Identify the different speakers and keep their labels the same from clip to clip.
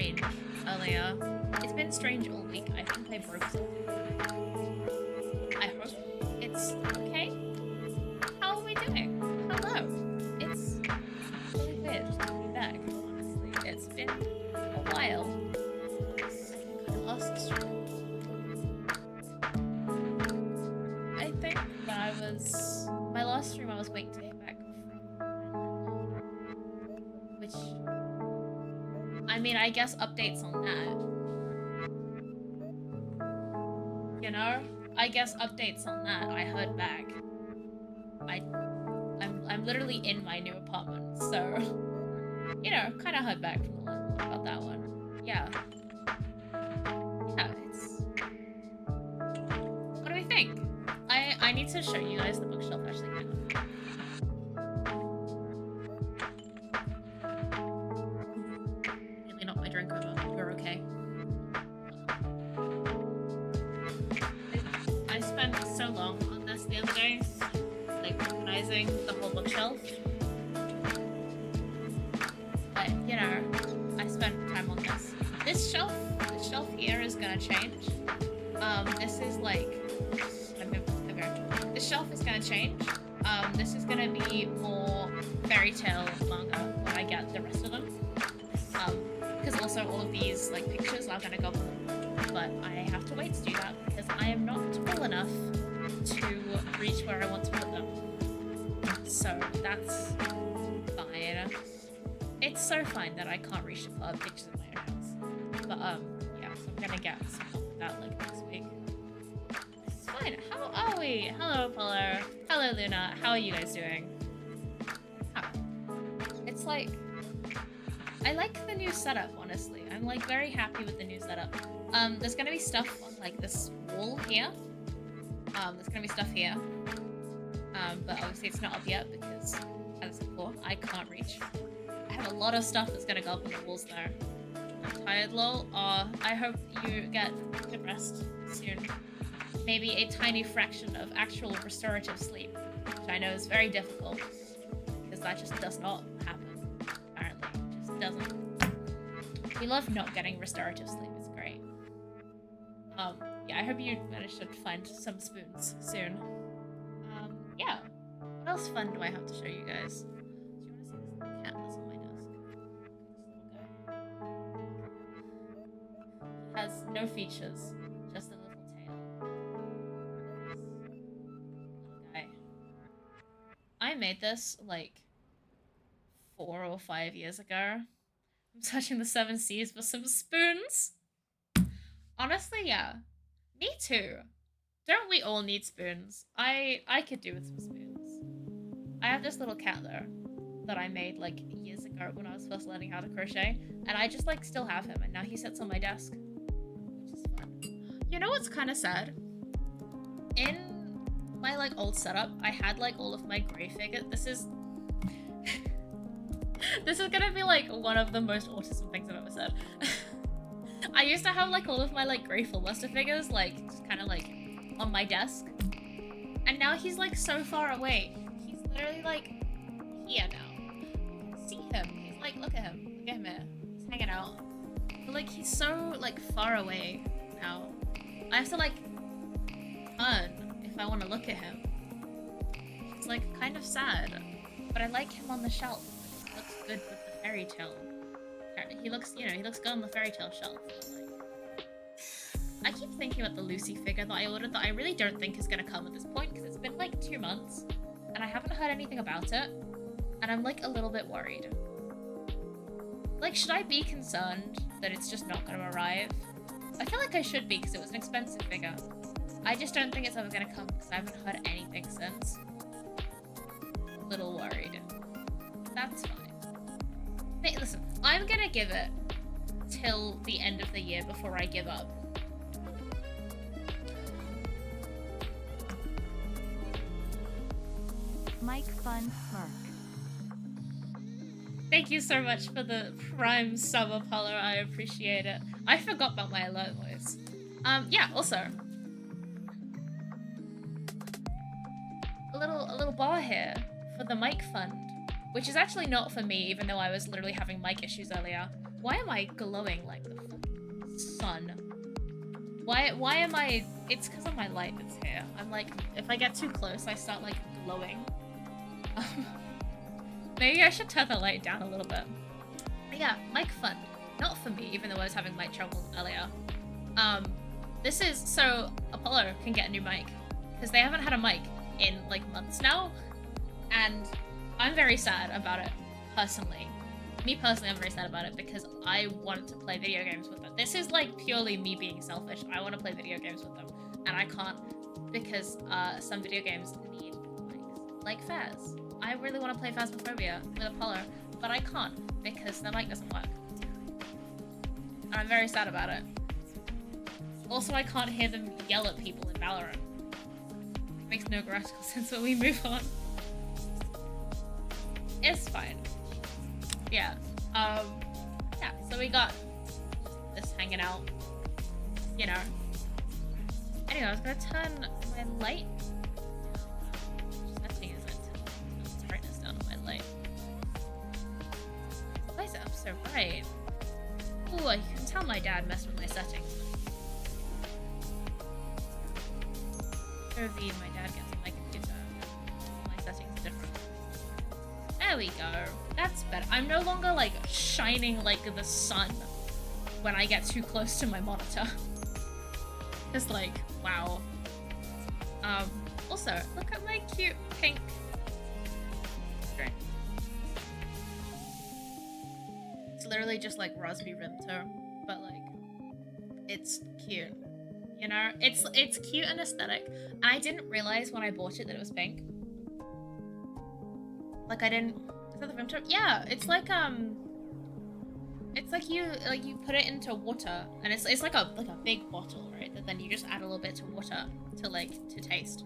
Speaker 1: strange earlier. It's been strange all week. I think I broke something. I hope it's okay. How are we doing? Hello. It's really weird to be back, honestly. It's been a while. It's kind of lost stream. I think when I was... My last stream I was waiting to hear back from my landlord. Which... I mean, I guess updates on that. You know? I guess updates on that. I heard back. I'm literally in my new apartment, so you know, kind of heard back from the landlord about that one. Yeah. Yeah, it's... What do we think? I need to show you guys the bookshelf actually. Really knocked my drink over. You're okay. I spent so long on this the other day, like organizing the whole bookshelf. But you know, I spent time on this. This shelf here is gonna change. This is like, this shelf is gonna change. This is gonna be more fairy tale manga when I get the rest of them. Because also all of these like pictures are gonna go on them. But I have to wait to do that because I am not tall enough to reach where I want to put them. So that's fine. It's so fine that I can't reach to put up pictures in my own house. But yeah, so I'm gonna get some help with that like next week. It's fine. How are we? Hello, Apollo. Hello, Luna. How are you guys doing? Ah. It's like, I like the new setup, honestly. I'm like very happy with the new setup. There's gonna be stuff on like this wall here. There's gonna be stuff here. But obviously it's not up yet because, as I said before, I can't reach. I have a lot of stuff that's gonna go up on the walls though. I'm tired, lol. I hope you get good rest soon. Maybe a tiny fraction of actual restorative sleep, which I know is very difficult because that just does not happen. Apparently, it just doesn't. We love not getting restorative sleep. It's great. Yeah, I hope you manage to find some spoons soon. Yeah. What else fun do I have to show you guys? Do you want to see this little cat that's on my desk? This little guy. He has no features, just a little tail. Little guy. I made this like 4 or 5 years ago. I'm searching the 7 Seas for some spoons. Honestly, yeah. Me too. Don't we all need spoons? I could do with some spoons. I have this little cat though that I made like years ago when I was first learning how to crochet, and I just like still have him, and now he sits on my desk, which is fun. You know what's kind of sad? In my like old setup, I had like all of my gray figures. This is this is gonna be like one of the most autism things I've ever said. I used to have like all of my like gray filibuster figures like just kind of like on my desk, and now he's like so far away. He's literally like here now. You can see him. He's like, look at him here. He's hanging out, but like he's so like far away now. I have to like turn if I want to look at him. It's like kind of sad, but I like him on the shelf. He looks good with the fairy tale. He looks, you know, he looks good on the fairy tale shelf. I keep thinking about the Lucy figure that I ordered that I really don't think is gonna come at this point because it's been like 2 months and I haven't heard anything about it, and I'm like a little bit worried. Like, should I be concerned that it's just not gonna arrive? I feel like I should be because it was an expensive figure. I just don't think it's ever gonna come because I haven't heard anything since. A little worried. That's fine. Hey, listen, I'm gonna give it till the end of the year before I give up.
Speaker 2: Mike Fun Merc.
Speaker 1: Thank you so much for the prime sub, Apollo. I appreciate it. I forgot about my alert voice. Yeah, also a little bar here for the Mike Fund. which is actually not for me, even though I was literally having mic issues earlier. Why am I glowing like the fucking sun? Why am I... It's because of my light that's here. I'm like, if I get too close, I start like glowing. Maybe I should turn the light down a little bit. But yeah, mic fun. Not for me, even though I was having mic trouble earlier. This is... So, Apollo can get a new mic. Because they haven't had a mic in like months now. And I'm very sad about it, personally. Me personally, I'm very sad about it because I want to play video games with them. This is like purely me being selfish. I want to play video games with them, and I can't because some video games need mics, like Faz. I really want to play Phasmophobia with Apollo, but I can't because the mic doesn't work. And I'm very sad about it. Also, I can't hear them yell at people in Valorant. It makes no grammatical sense when we move on. It's fine. Yeah. Yeah, so we got this hanging out, you know. Anyway, I was gonna turn my light. Setting is it? Turn the brightness down on my light. Why is it up so bright? Ooh, you can tell my dad messed with my settings. OV, my dad gets on my computer. My settings are different. There we go. That's better. I'm no longer like shining like the sun when I get too close to my monitor. Just like, wow. Also, look at my cute pink string. It's literally just like raspberry rim tone, but like, it's cute. You know, it's cute and aesthetic. And I didn't realize when I bought it that it was pink. Like I didn't. Is that the rim tone? Yeah, it's like you put it into water, and it's like a big bottle, right? That then you just add a little bit to water to taste.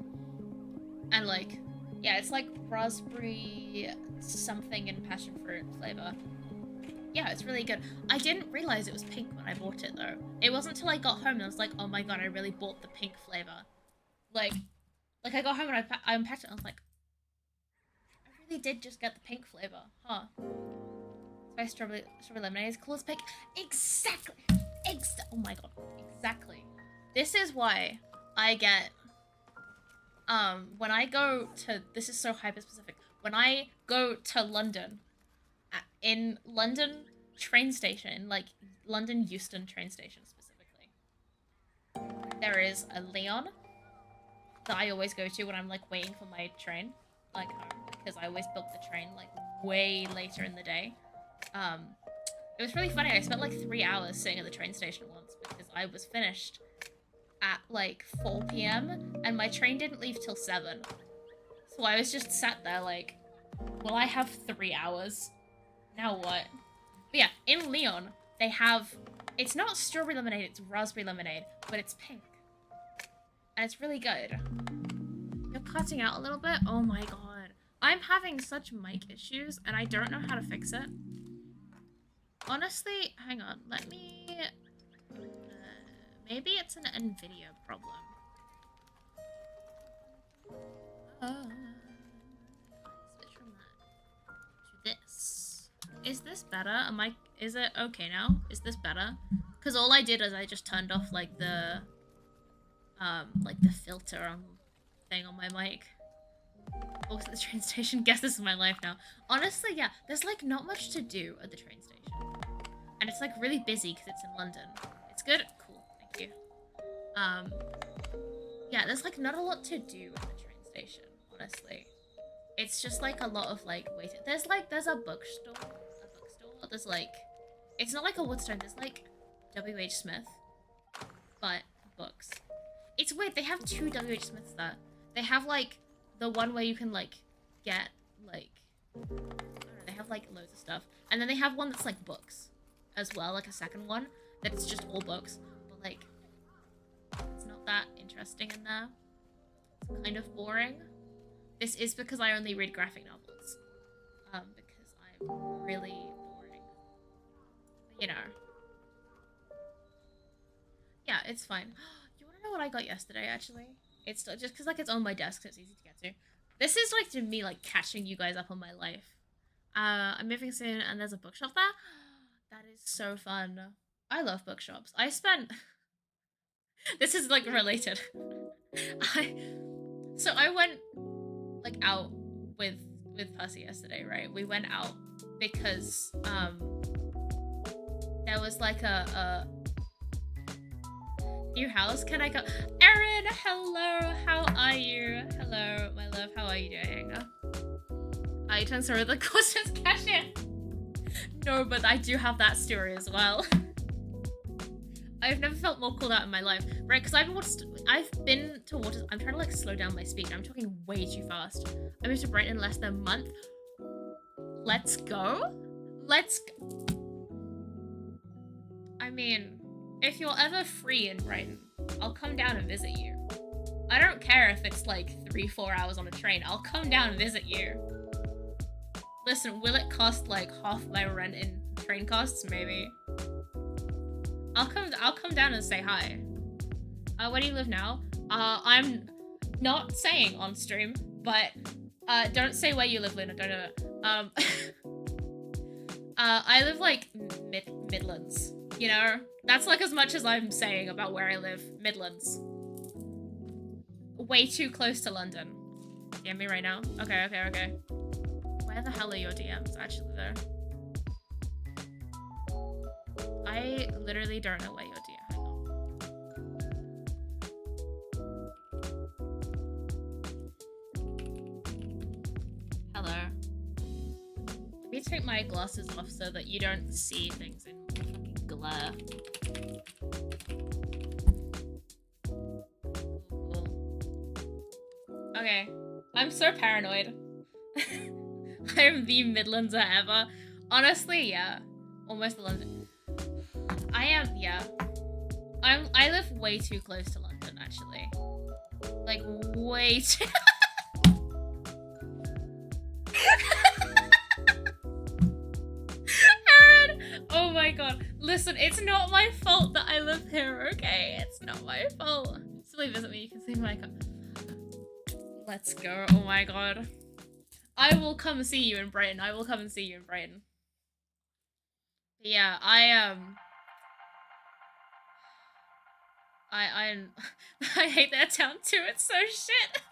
Speaker 1: And like, yeah, it's like raspberry something and passion fruit flavor. Yeah, it's really good. I didn't realize it was pink when I bought it though. It wasn't until I got home and I was like, oh my god, I really bought the pink flavor. Like I got home and I unpacked it and I was like, I really did just get the pink flavor, huh? Spice strawberry lemonade is cool as pink. Exactly. Oh my god, exactly. This is why I get when I go to, this is so hyper specific. When I go to London, in London train station, like London Euston train station specifically, there is a Leon that I always go to when I'm like waiting for my train, like home, because I always book the train like way later in the day. It was really funny. I spent like 3 hours sitting at the train station once because I was finished at like 4 p.m. and my train didn't leave till 7. So I was just sat there like, well, I have 3 hours. Now what? But yeah, in Leon, they have, it's not strawberry lemonade, it's raspberry lemonade, but it's pink. And it's really good. You're cutting out a little bit? Oh my god. I'm having such mic issues and I don't know how to fix it. Honestly, hang on, let me... maybe it's an NVIDIA problem. Switch from that to this. Is this better? Is it okay now? Is this better? Because all I did is I just turned off like the filter thing on my mic. Also, the train station. Guess this is my life now. Honestly, yeah, there's like not much to do at the train station. And it's like really busy because it's in London. It's good? Cool, thank you. Yeah, there's like not a lot to do at the train station, honestly. It's just like a lot of like waiting. There's a bookstore. There's like, it's not like a Woodstone, there's like W.H. Smith, but books. It's weird, they have 2 W.H. Smiths there. They have like the one where you can like get like, I don't know, they have like loads of stuff. And then they have one that's like books as well, like a second one that it's just all books. But like, it's not that interesting in there. It's kind of boring. This is because I only read graphic novels. Because I'm really boring. But, you know. Yeah, it's fine. You wanna know what I got yesterday, actually? It's just because like it's on my desk, so it's easy to get to. This is like to me like catching you guys up on my life. I'm moving soon and there's a bookshop there. That is so fun. I love bookshops. I spent this is like related. I I went like out with Percy yesterday, right? We went out because there was like a new house. Can I go? Erin, hello. How are you? Hello, my love. How are you doing? I turn sorry the questions cashier. No, but I do have that story as well. I've never felt more called out in my life, right? Because I've been to Waters. I'm trying to like slow down my speed. I'm talking way too fast. I moved to Brighton in less than a month. Let's go. Let's go. I mean, if you're ever free in Brighton, I'll come down and visit you. I don't care if it's like 3-4 hours on a train. I'll come down and visit you. Listen, will it cost like half my rent in train costs? Maybe. I'll come down and say hi. Where do you live now? I'm not saying on stream, but don't say where you live, Luna. Don't do it. I live like Midlands. You know, that's like as much as I'm saying about where I live. Midlands. Way too close to London. DM me right now. Okay. Where the hell are your DMs actually though? I literally don't know where your DM. Hang on. Hello. Let me take my glasses off so that you don't see things in glare. Cool. Okay. I'm so paranoid. I am the Midlandser ever. Honestly, yeah. Almost the London. I am, yeah. I live way too close to London, actually. Like, way too... Aaron! Oh my god. Listen, it's not my fault that I live here, okay? It's not my fault. Still visit me, you can see my car. Let's go. Oh my god. I will come see you in Brighton. I will come and see you in Brighton. But yeah, I hate that town too. It's so shit.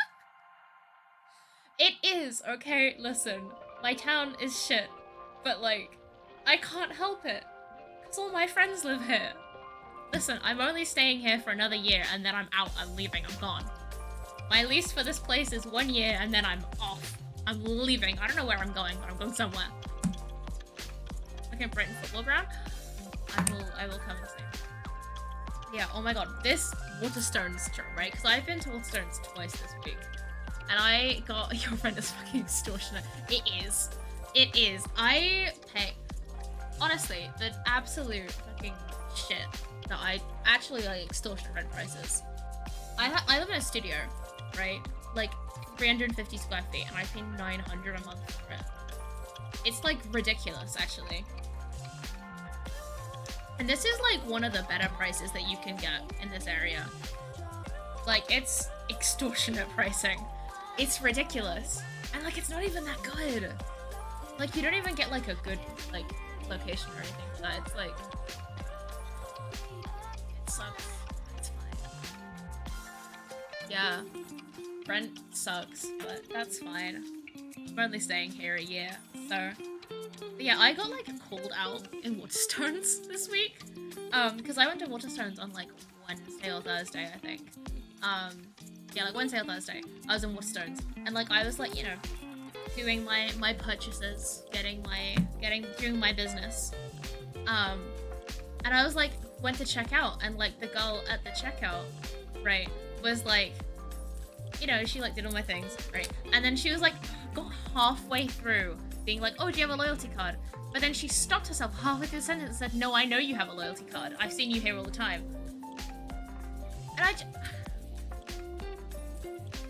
Speaker 1: It is, okay? Listen, my town is shit, but like, I can't help it because all my friends live here. Listen, I'm only staying here for another year and then I'm out. I'm leaving. I'm gone. My lease for this place is 1 year and then I'm off. I'm leaving. I don't know where I'm going, but I'm going somewhere. Okay, Brighton football ground. I will come and see. Yeah, oh my god, this Waterstones trip, right? Because I've been to Waterstones twice this week. And I got your friend is fucking extortionate. It is. It is. I pay honestly, the absolute fucking shit that I actually like extortionate rent prices. I live in a studio, right? Like 350 square feet and I pay 900 a month for it. It's like ridiculous actually. And this is like one of the better prices that you can get in this area. Like it's extortionate pricing. It's ridiculous. And like it's not even that good. Like you don't even get like a good like location or anything for that. It's like it sucks. It's fine. Yeah. Rent sucks, but that's fine. I'm only staying here a year, so but yeah, I got like called out in Waterstones this week. Because I went to Waterstones on like Wednesday or Thursday, I think. Yeah, like Wednesday or Thursday. I was in Waterstones. And like I was like, you know, doing my purchases, doing my business. And I was like, went to check out and like the girl at the checkout, right, was like, you know, she like did all my things, right? And then she was like, got halfway through being like, oh, do you have a loyalty card? But then she stopped herself halfway through the sentence and said, no, I know you have a loyalty card. I've seen you here all the time. And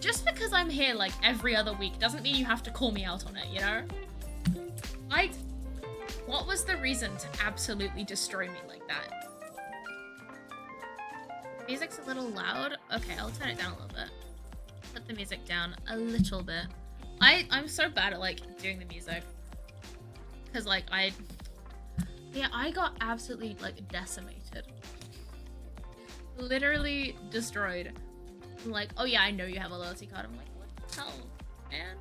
Speaker 1: just because I'm here like every other week doesn't mean you have to call me out on it, you know? What was the reason to absolutely destroy me like that? Music's a little loud. Okay, I'll turn it down a little bit. Put the music down a little bit. I'm so bad at like doing the music. Because, like, I got absolutely, like, decimated. Literally destroyed. Like, oh yeah, I know you have a loyalty card. I'm like, what the hell, man?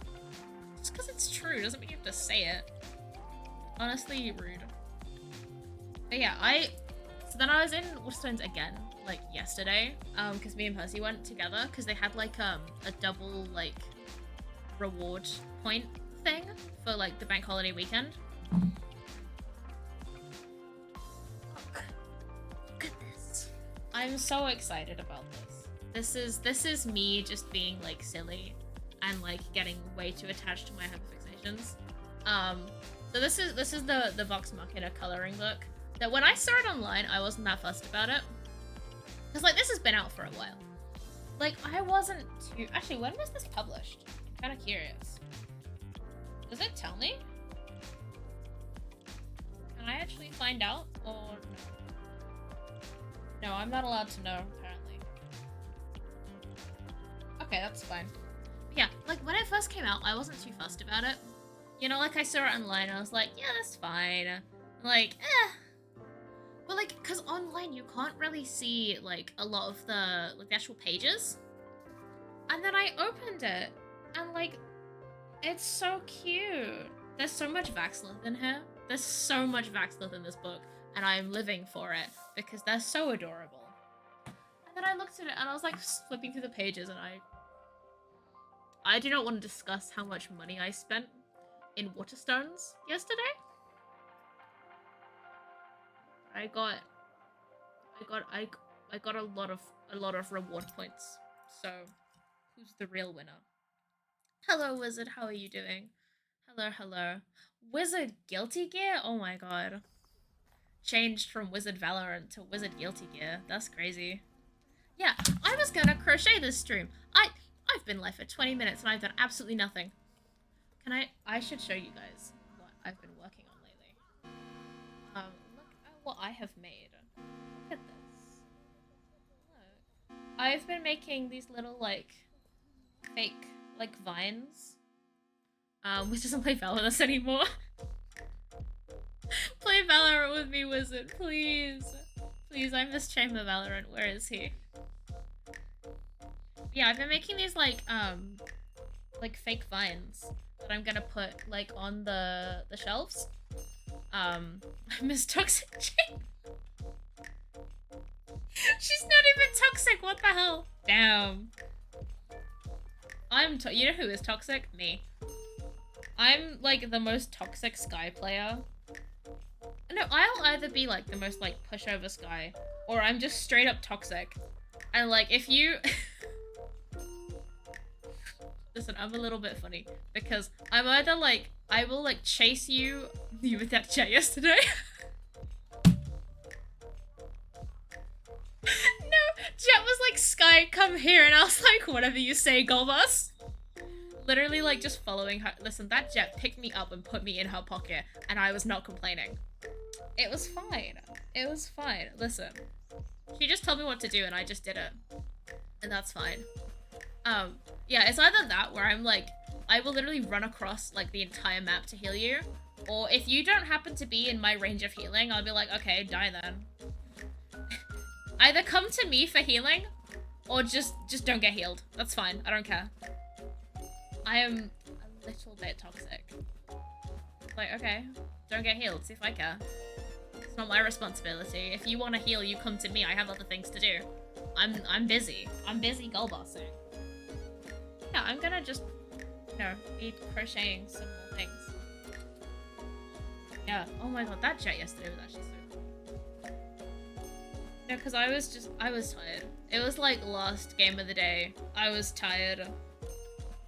Speaker 1: Just because it's true doesn't mean you have to say it. Honestly, rude. But yeah, so then I was in Waterstones again, like, yesterday, because me and Percy went together, because they had, like, a double, like, reward point thing for, like, the bank holiday weekend. Look at this. I'm so excited about this. This is me just being, like, silly and, like, getting way too attached to my hyperfixations. So this is the Vox Machina coloring book that when I saw it online, I wasn't that fussed about it. Because, like, this has been out for a while. Like, I wasn't too... Actually, when was this published? I'm kind of curious. Does it tell me? Can I actually find out? Or no? No, I'm not allowed to know, apparently. Okay, that's fine. But yeah, like, when it first came out, I wasn't too fussed about it. You know, like, I saw it online, and I was like, yeah, that's fine. Like, But, like, because online you can't really see, like, a lot of the, like, the actual pages. And then I opened it, and, like, it's so cute. There's so much Vaxlith in here. There's so much Vaxlith in this book, and I'm living for it, because they're so adorable. And then I looked at it, and I was, like, flipping through the pages, and I do not want to discuss how much money I spent in Waterstones yesterday. I got a lot of reward points. So, who's the real winner? Hello, Wizard. How are you doing? Hello, hello. Wizard Guilty Gear? Oh my god. Changed from Wizard Valorant to Wizard Guilty Gear. That's crazy. Yeah, I was gonna crochet this stream. I've been live for 20 minutes and I've done absolutely nothing. I should show you guys what I've been working on lately. Look at what I have made. Look at this. Look. I've been making these little, like, fake, like, vines. Which doesn't play Valorant with us anymore. Play Valorant with me, Wizard, please. Please, I miss Chamber Valorant. Where is he? Yeah, I've been making these, like fake vines that I'm gonna put, like, on the shelves. I miss Toxic Jane. She's not even toxic, what the hell? Damn. You know who is toxic? Me. I'm, like, the most toxic Sky player. No, I'll either be, like, the most, like, pushover Sky, or I'm just straight up toxic. And, like, if you... Listen, I'm a little bit funny, because I'm either, like, I will, like, chase you with that chat yesterday. No, Jet was like, Sky, come here, and I was like, whatever you say, Golbus. Literally, like, just following her. Listen, that Jet picked me up and put me in her pocket, and I was not complaining. It was fine. It was fine. Listen. She just told me what to do, and I just did it. And that's fine. Yeah, it's either that, where I'm like, I will literally run across, like, the entire map to heal you, or if you don't happen to be in my range of healing, I'll be like, okay, die then. Either come to me for healing, or just don't get healed. That's fine. I don't care. I am a little bit toxic. Like, okay, don't get healed. See if I care. It's not my responsibility. If you want to heal, you come to me. I have other things to do. I'm busy. I'm busy goal bossing. Yeah, I'm gonna just, you know, be crocheting some more things. Yeah. Oh my god, that Jet yesterday was actually so cool. No, because I was tired. It was like last game of the day. I was tired.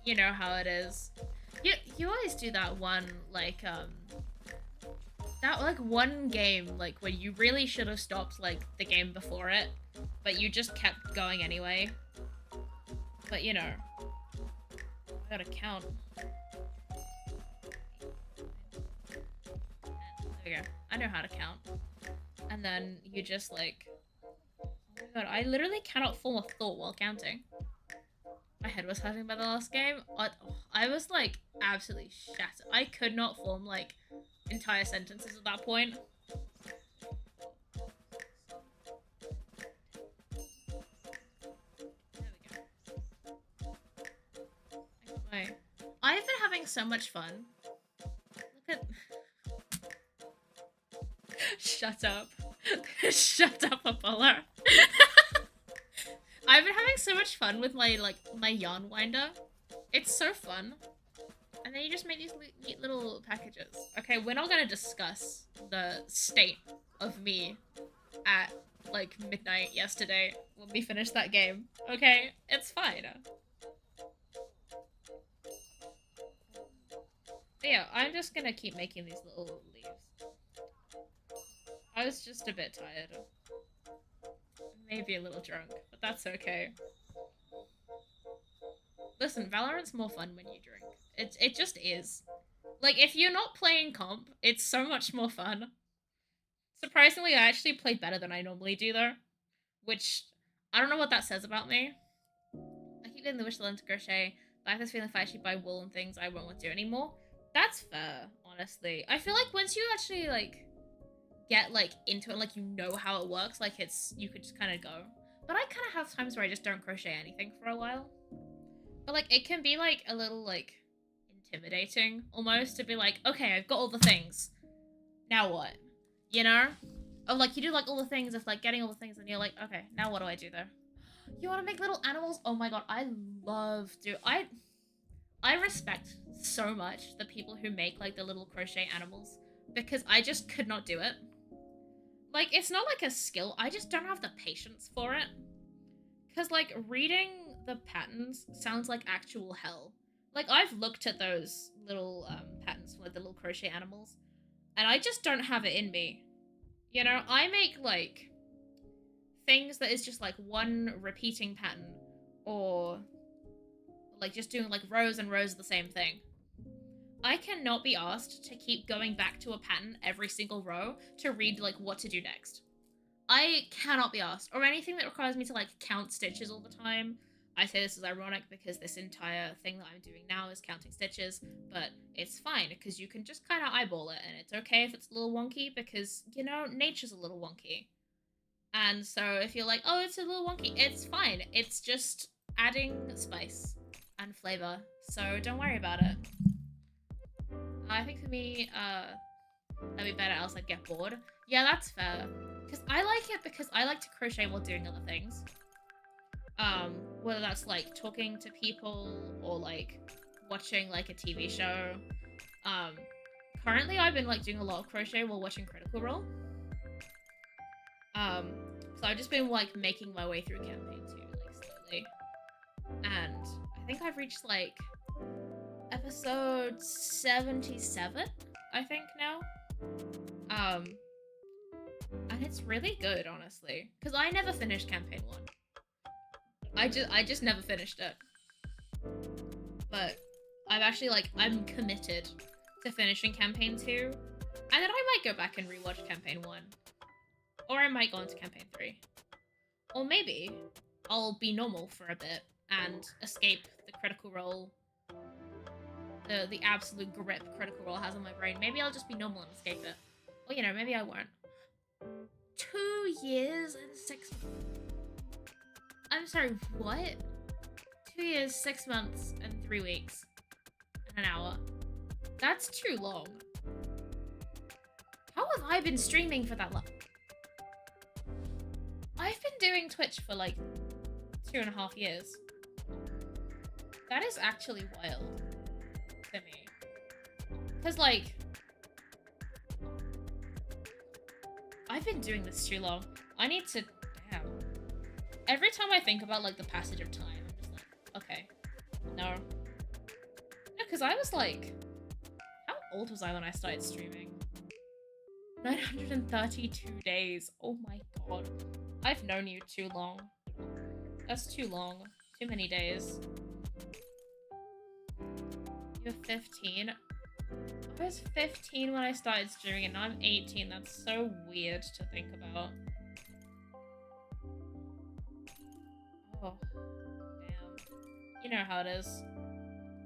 Speaker 1: You know how it is. You always do that one, like, that, like, one game, like, where you really should have stopped, like, the game before it, but you just kept going anyway. But, you know. I gotta count. There we go. I know how to count. And then you just, like... Oh my god, I literally cannot form a thought while counting. My head was hurting by the last game. I was, like, absolutely shattered. I could not form, like, entire sentences at that point. There we go. I've been having so much fun. Look at. Shut up. Shut up, Apollo. I've been having so much fun with my yarn winder. It's so fun. And then you just make these neat little packages. Okay, we're not gonna discuss the state of me at like midnight yesterday when we finished that game. Okay, it's fine. But yeah, I'm just gonna keep making these little leaves. I was just a bit tired. Maybe a little drunk, but that's okay. Listen, Valorant's more fun when you drink. It just is. Like, if you're not playing comp, it's so much more fun. Surprisingly, I actually play better than I normally do, though. Which, I don't know what that says about me. I keep getting the wish to learn to crochet, but I have this feeling if I actually buy wool and things, I won't want to do anymore. That's fair, honestly. I feel like once you actually, like, get, like, into it, like, you know how it works, like, you could just kind of go. But I kind of have times where I just don't crochet anything for a while. But, like, it can be, like, a little, like, intimidating, almost, to be like, okay, I've got all the things. Now what? You know? Oh, like, you do, like, all the things of, like, getting all the things, and you're like, okay, now what do I do, though? You want to make little animals? Oh my god, I love I respect so much the people who make, like, the little crochet animals, because I just could not do it. Like, it's not, like, a skill, I just don't have the patience for it. Because, like, reading the patterns sounds like actual hell. Like, I've looked at those little patterns for, like, the little crochet animals, and I just don't have it in me. You know, I make, like, things that is just, like, one repeating pattern, or, like, just doing, like, rows and rows of the same thing. I cannot be asked to keep going back to a pattern every single row to read, like, what to do next. I cannot be asked. Or anything that requires me to, like, count stitches all the time. I say this is ironic because this entire thing that I'm doing now is counting stitches, but it's fine because you can just kind of eyeball it, and it's okay if it's a little wonky because, you know, nature's a little wonky. And so if you're like, oh, it's a little wonky, it's fine. It's just adding spice and flavor, so don't worry about it. I think for me, that'd be better else I'd get bored. Yeah, that's fair. Because I like it because I like to crochet while doing other things. Whether that's, like, talking to people or, like, watching, like, a TV show. Currently I've been, like, doing a lot of crochet while watching Critical Role. So I've just been, like, making my way through campaign 2, like, slowly. And I think I've reached, like, episode 77, I think, now. And it's really good, honestly. Because I never finished campaign 1. I just never finished it. But I'm actually, like, I'm committed to finishing campaign 2. And then I might go back and rewatch campaign 1. Or I might go into campaign 3. Or maybe I'll be normal for a bit and escape the Critical Role, the absolute grip Critical Role has on my brain. Maybe I'll just be normal and escape it. Or, you know, maybe I won't. 2 years and 6 months. I'm sorry, what? 2 years, 6 months, and 3 weeks. And an hour. That's too long. How have I been streaming for that long? I've been doing Twitch for, like, 2.5 years. That is actually wild to me. Because, like, I've been doing this too long. I need to... Damn. Every time I think about, like, the passage of time, I'm just like, okay. No. No, because I was, like... How old was I when I started streaming? 932 days. Oh my god. I've known you too long. That's too long. Too many days. You're 15? I was 15 when I started streaming and now I'm 18. That's so weird to think about. Oh, damn. You know how it is.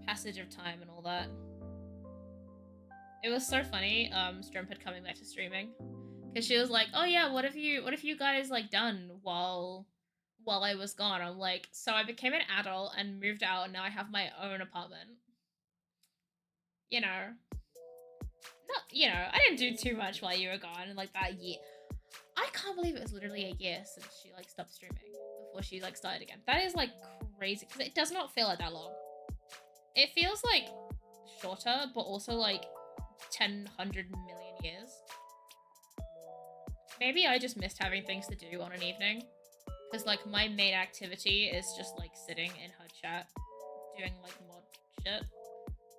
Speaker 1: Passage of time and all that. It was so funny, Strumpet coming back to streaming. Cause she was like, oh yeah, what if you guys like done while I was gone? I'm like, so I became an adult and moved out and now I have my own apartment. You know. Not I didn't do too much while you were gone, like that year. I can't believe it was literally a year since she like stopped streaming before she like started again. That is like crazy because it does not feel like that long. It feels like shorter, but also like 100 million years. Maybe I just missed having things to do on an evening. Because like my main activity is just like sitting in her chat doing like mod shit.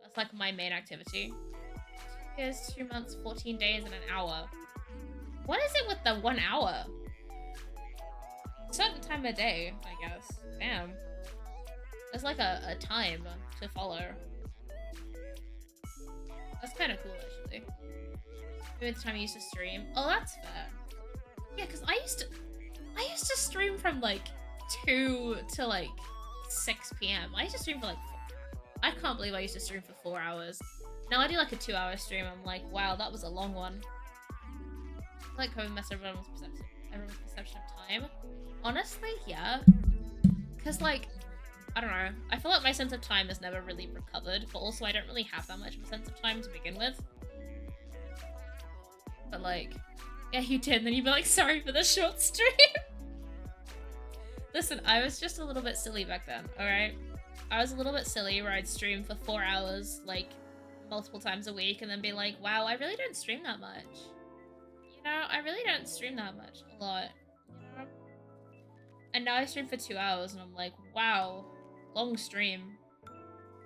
Speaker 1: That's like my main activity. 2 years, 2 months, 14 days, and an hour. What is it with the 1 hour? Certain time of day, I guess. Damn. There's like a time to follow. That's kind of cool, actually. Maybe the time I used to stream. Oh, that's fair. Yeah, because I used to stream from like 2 to like 6 p.m. I used to stream for like I can't believe I used to stream for 4 hours. Now I do like a 2-hour stream. I'm like, wow, that was a long one. I like COVID messed everyone's perception of time. Honestly, yeah. Because like, I don't know. I feel like my sense of time has never really recovered, but also I don't really have that much of a sense of time to begin with. But like, yeah, you did, and then you'd be like, sorry for the short stream. Listen, I was just a little bit silly back then, alright? I was a little bit silly where I'd stream for 4 hours, like, multiple times a week, and then be like, wow, I really don't stream that much. You know, I really don't stream that much. A lot. You know? And now I stream for 2 hours, and I'm like, wow, long stream.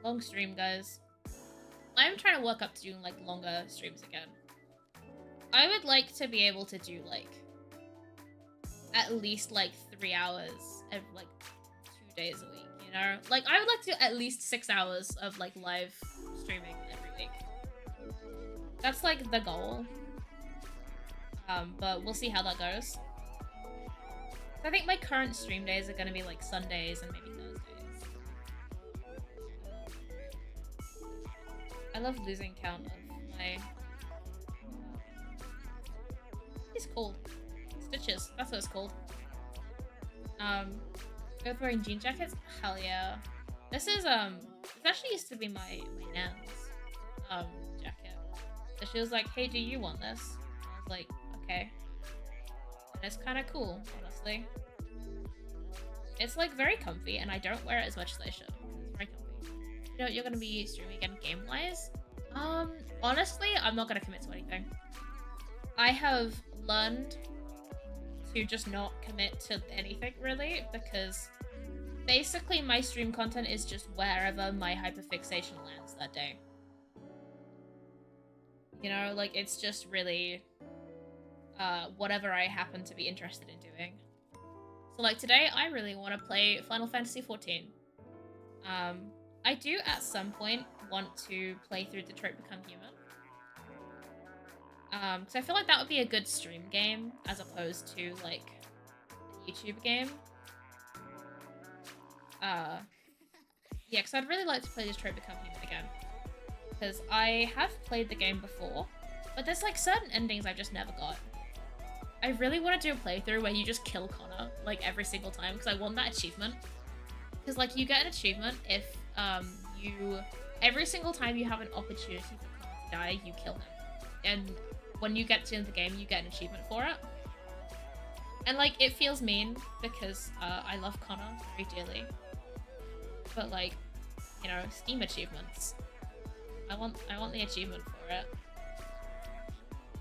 Speaker 1: Long stream, guys. I'm trying to work up to doing, like, longer streams again. I would like to be able to do, like, at least, like, 3 hours every, like, 2 days a week, you know? Like, I would like to do at least 6 hours of, like, live streaming every week. That's, like, the goal. But we'll see how that goes. I think my current stream days are gonna be, like, Sundays and maybe Thursdays. I love losing count of my... It's called stitches. That's what it's called. Both wearing jean jackets. Hell yeah. This is this actually used to be my nan's jacket. So she was like, "Hey, do you want this?" And I was like, "Okay." And it's kind of cool, honestly. It's like very comfy, and I don't wear it as much as I should. It's very comfy. You know, you're gonna be streaming again game-wise. Honestly, I'm not gonna commit to anything. I have learned to just not commit to anything really, because basically my stream content is just wherever my hyperfixation lands that day. You know, like it's just really whatever I happen to be interested in doing. So like today I really want to play Final Fantasy XIV. I do at some point want to play through Detroit Become Human. Because I feel like that would be a good stream game as opposed to like a YouTube game. Yeah, because I'd really like to play Detroit Become Human again. Because I have played the game before, but there's like certain endings I've just never got. I really want to do a playthrough where you just kill Connor like every single time because I want that achievement. Because like you get an achievement if every single time you have an opportunity for Connor to die, you kill him. And when you get to the end of the game, you get an achievement for it. And like it feels mean because I love Connor very dearly. But like, you know, Steam achievements. I want the achievement for it.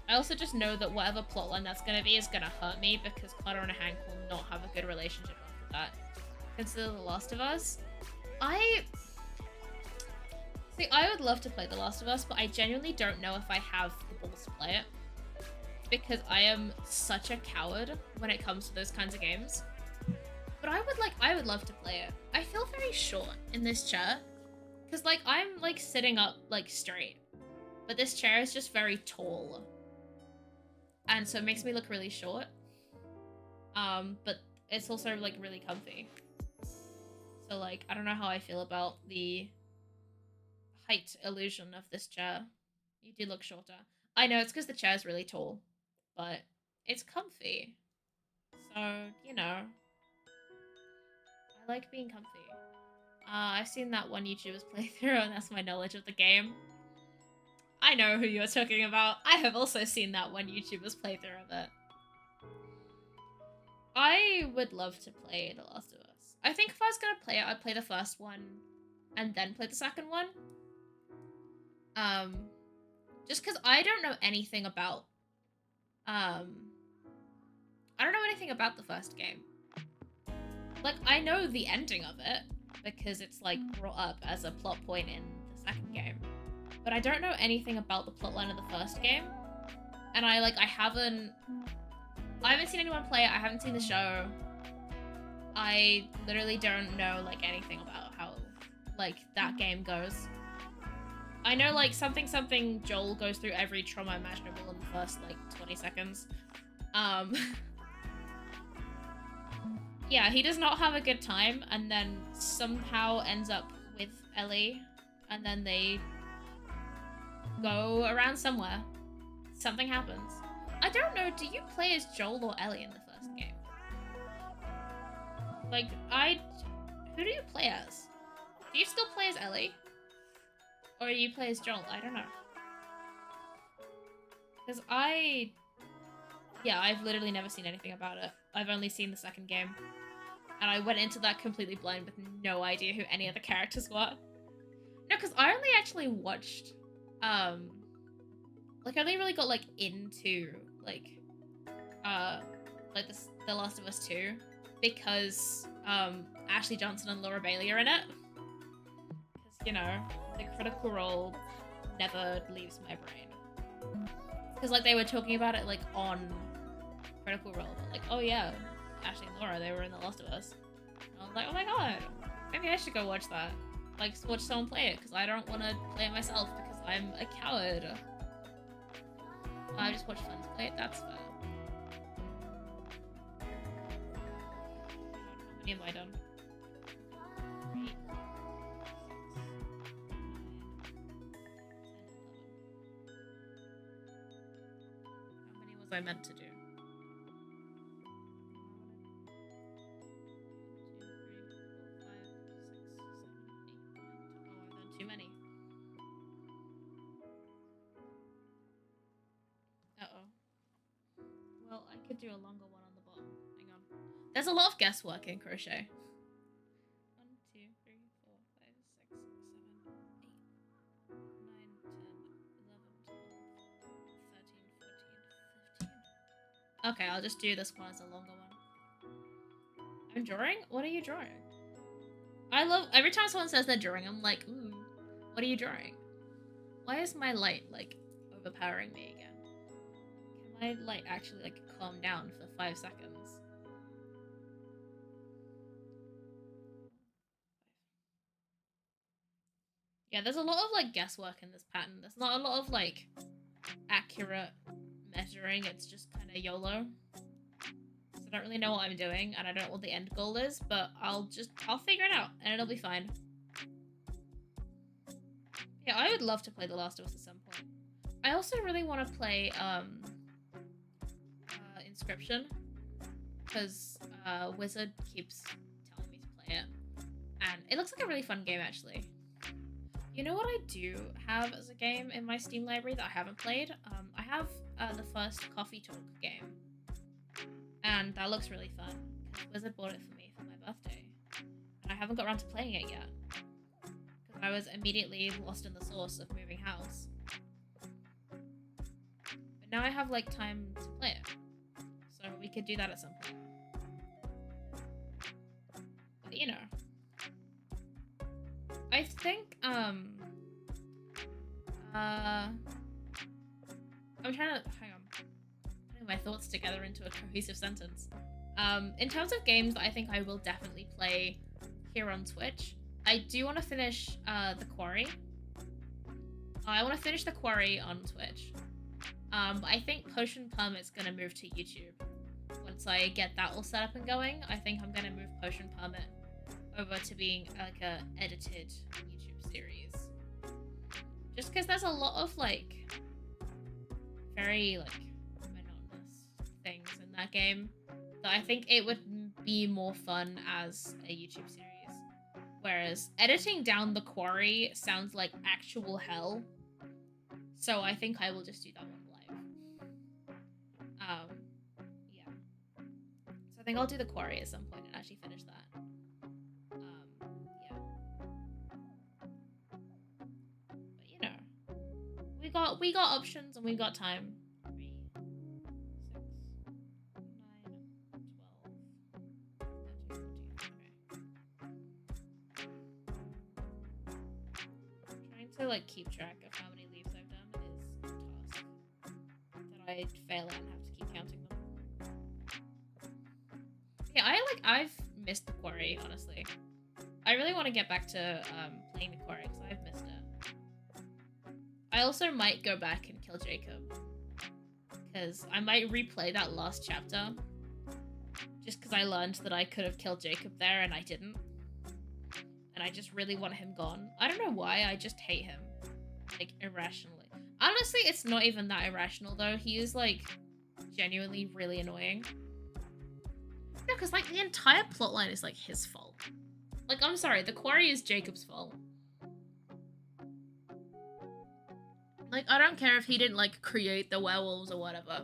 Speaker 1: I also just know that whatever plotline that's gonna be is gonna hurt me because Connor and Hank will not have a good relationship after that. Consider The Last of Us. See, I would love to play The Last of Us, but I genuinely don't know if I have the balls to play it. Because I am such a coward when it comes to those kinds of games. But I would love to play it. I feel very short in this chair. Because, like, I'm, like, sitting up, like, straight. But this chair is just very tall. And so it makes me look really short. But it's also, like, really comfy. So, like, I don't know how I feel about the height illusion of this chair. You do look shorter. I know, it's because the chair's really tall, but it's comfy. So, you know, I like being comfy. I've seen that one YouTuber's playthrough, and that's my knowledge of the game. I know who you're talking about. I have also seen that one YouTuber's playthrough of it. I would love to play The Last of Us. I think if I was gonna play it, I'd play the first one and then play the second one. Just because I don't know anything about I don't know anything about the first game. Like, I know the ending of it because it's like brought up as a plot point in the second game, but I don't know anything about the plotline of the first game. And I haven't seen anyone play it. I haven't seen the show. I literally don't know like anything about how like that game goes. I know like something Joel goes through every trauma imaginable in the first like 20 seconds. Yeah, he does not have a good time and then somehow ends up with Ellie and then they go around somewhere. Something happens. I don't know, do you play as Joel or Ellie in the first game? Like, who do you play as? Do you still play as Ellie? Or do you play as Joel? I don't know. Because I've literally never seen anything about it. I've only seen the second game. And I went into that completely blind with no idea who any other characters were. No, because I only actually watched, like, I only really got, like, into, like The Last of Us 2 because, Ashley Johnson and Laura Bailey are in it. Because, you know, the Critical Role never leaves my brain. Because, like, they were talking about it, like, on Critical Role. Like, oh, yeah, Ashley and Laura, they were in The Last of Us. And I was like, oh my god, maybe I should go watch that. Like, watch someone play it, because I don't want to play it myself, because I'm a coward. I just watch friends play it, that's fair. How many have I done? 3, 6, 9, 10, 11. How many was I meant to do? 1, 2, 3, 4, 5, 6, 7, 8, 9, 10. Oh, I've done too many. Uh-oh. Well, I could do a longer one on the bottom. Hang on. There's a lot of guesswork in crochet. 1, 2, 3, 4, 5, 6, 7, 8, 9, 10, 11, 12, 13, 14, 15. Okay, I'll just do this one as a longer one. I'm drawing? What are you drawing? I love every time someone says they're drawing, I'm like, ooh, what are you drawing? Why is my light like overpowering me again? Can my light actually like calm down for 5 seconds? Yeah, there's a lot of like guesswork in this pattern. There's not a lot of like accurate measuring. It's just kind of YOLO. So I don't really know what I'm doing, and I don't know what the end goal is, but I'll figure it out, and it'll be fine. Yeah, I would love to play The Last of Us at some point. I also really want to play Inscription, because Wizard keeps telling me to play it, and it looks like a really fun game actually. You know what I do have as a game in my Steam library that I haven't played? I have the first Coffee Talk game, and that looks really fun because Wizard bought it for me for my birthday, and I haven't got around to playing it yet because I was immediately lost in the sauce of moving house. But now I have like time to play it, so we could do that at some point. But you know, I think I'm trying to hang on, putting my thoughts together into a cohesive sentence. In terms of games that I think I will definitely play here on Twitch, I do want to finish The Quarry. I want to finish The Quarry on Twitch. But I think Potion Permit's gonna move to YouTube. Once I get that all set up and going, I think I'm gonna move Potion Permit over to being like a edited YouTube series. Just because there's a lot of like very like monotonous things in that game that I think it would be more fun as a YouTube series. Whereas editing down the quarry sounds like actual hell. So I think I will just do that one live. Yeah. So I think I'll do the quarry at some point and actually finish that. Yeah. But you know, we got options and we got time. 3, 6, 9, 12, 13, 14. Okay. Trying to like keep track of how many leaves I've done is a task that I fail at and have to keep counting them. Yeah, I've missed the quarry, honestly. I really want to get back to playing the quarry because I've missed it. I also might go back and kill Jacob because I might replay that last chapter just because I learned that I could have killed Jacob there and I didn't. And I just really want him gone. I don't know why, I just hate him. Like, irrationally. Honestly, it's not even that irrational, though. He is, like, genuinely really annoying. No, because, like, the entire plotline is, like, his fault. Like, I'm sorry, the quarry is Jacob's fault. Like, I don't care if he didn't, like, create the werewolves or whatever.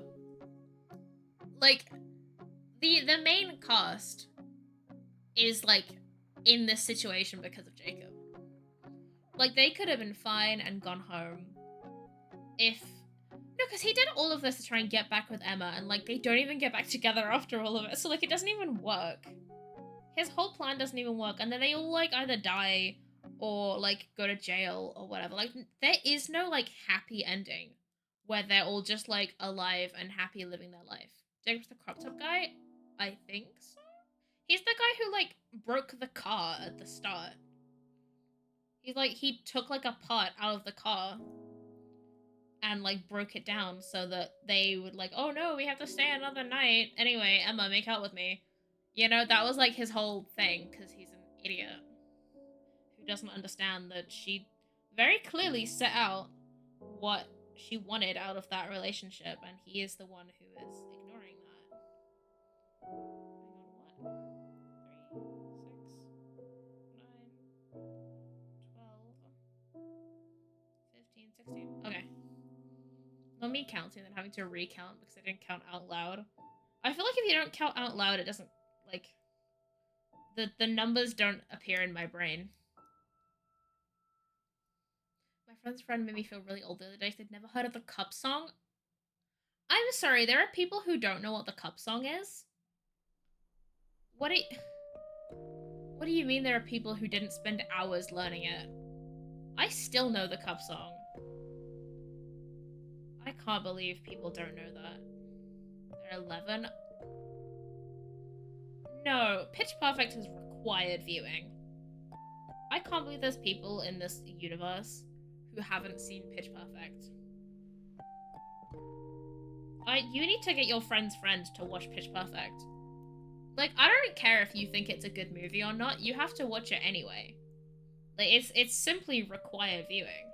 Speaker 1: Like, the main cast is, like, in this situation because of Jacob. Like, they could have been fine and gone home if... No, because he did all of this to try and get back with Emma, and, like, they don't even get back together after all of it, so, like, it doesn't even work. His whole plan doesn't even work, and then they all, like, either die or, like, go to jail or whatever. Like, there is no, like, happy ending where they're all just, like, alive and happy living their life. Jacob's the crop top guy? I think so? He's the guy who, like, broke the car at the start. He's, like, he took, like, a part out of the car and, like, broke it down so that they would, like, oh, no, we have to stay another night. Anyway, Emma, make out with me. You know, that was, like, his whole thing, because he's an idiot who doesn't understand that she very clearly set out what she wanted out of that relationship, and he is the one who is ignoring that. Hang on, what? 3, 6, 9, 12, 15, 16. Okay. Not me counting, then having to recount because I didn't count out loud. I feel like if you don't count out loud, it doesn't, like, the numbers don't appear in my brain. My friend's friend made me feel really old the other day. They'd never heard of the Cup song. I'm sorry, there are people who don't know what the Cup song is? What do you mean there are people who didn't spend hours learning it? I still know the Cup song. I can't believe people don't know that. They're 11. No, Pitch Perfect is required viewing. I can't believe there's people in this universe who haven't seen Pitch Perfect. You need to get your friend's friend to watch Pitch Perfect. Like, I don't care if you think it's a good movie or not, you have to watch it anyway. Like, it's simply required viewing.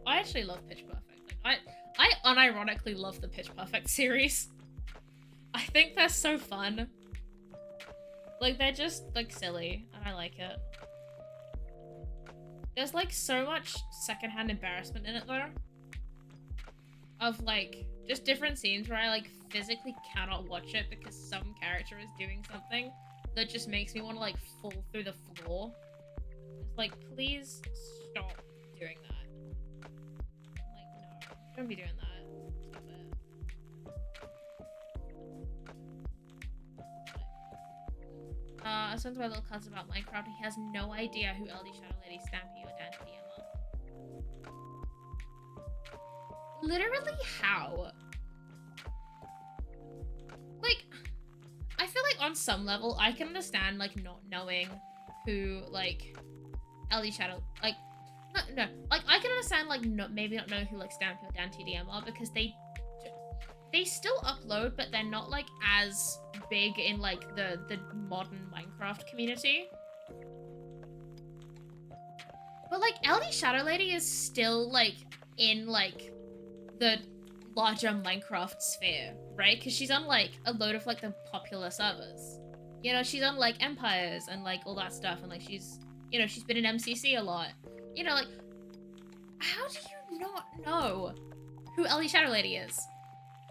Speaker 1: I actually love Pitch Perfect. Like, I unironically love the Pitch Perfect series. I think they're so fun. Like, they're just, like, silly, and I like it. There's, like, so much secondhand embarrassment in it, though. Of, like, just different scenes where I, like, physically cannot watch it because some character is doing something that just makes me want to, like, fall through the floor. It's like, please stop doing that. Like, no, don't be doing that. Stop it. I sent my little cousin about Minecraft. He has no idea who LD Shadow Lady, Stampy, or Dan are. Literally how? Like, I feel like on some level, I can understand, like, not knowing who, like, LD Shadow, like, no, like, I can understand, like, maybe not know who, like, Stampy or Dan TDM are, because they still upload, but they're not, like, as big in, like, the modern Minecraft community. But like LD Shadow Lady is still like in like the larger Minecraft sphere, right? Because she's on like a load of like the popular servers. You know, she's on like Empires and like all that stuff, and like she's, you know, she's been in MCC a lot. You know, like, how do you not know who LD Shadow Lady is?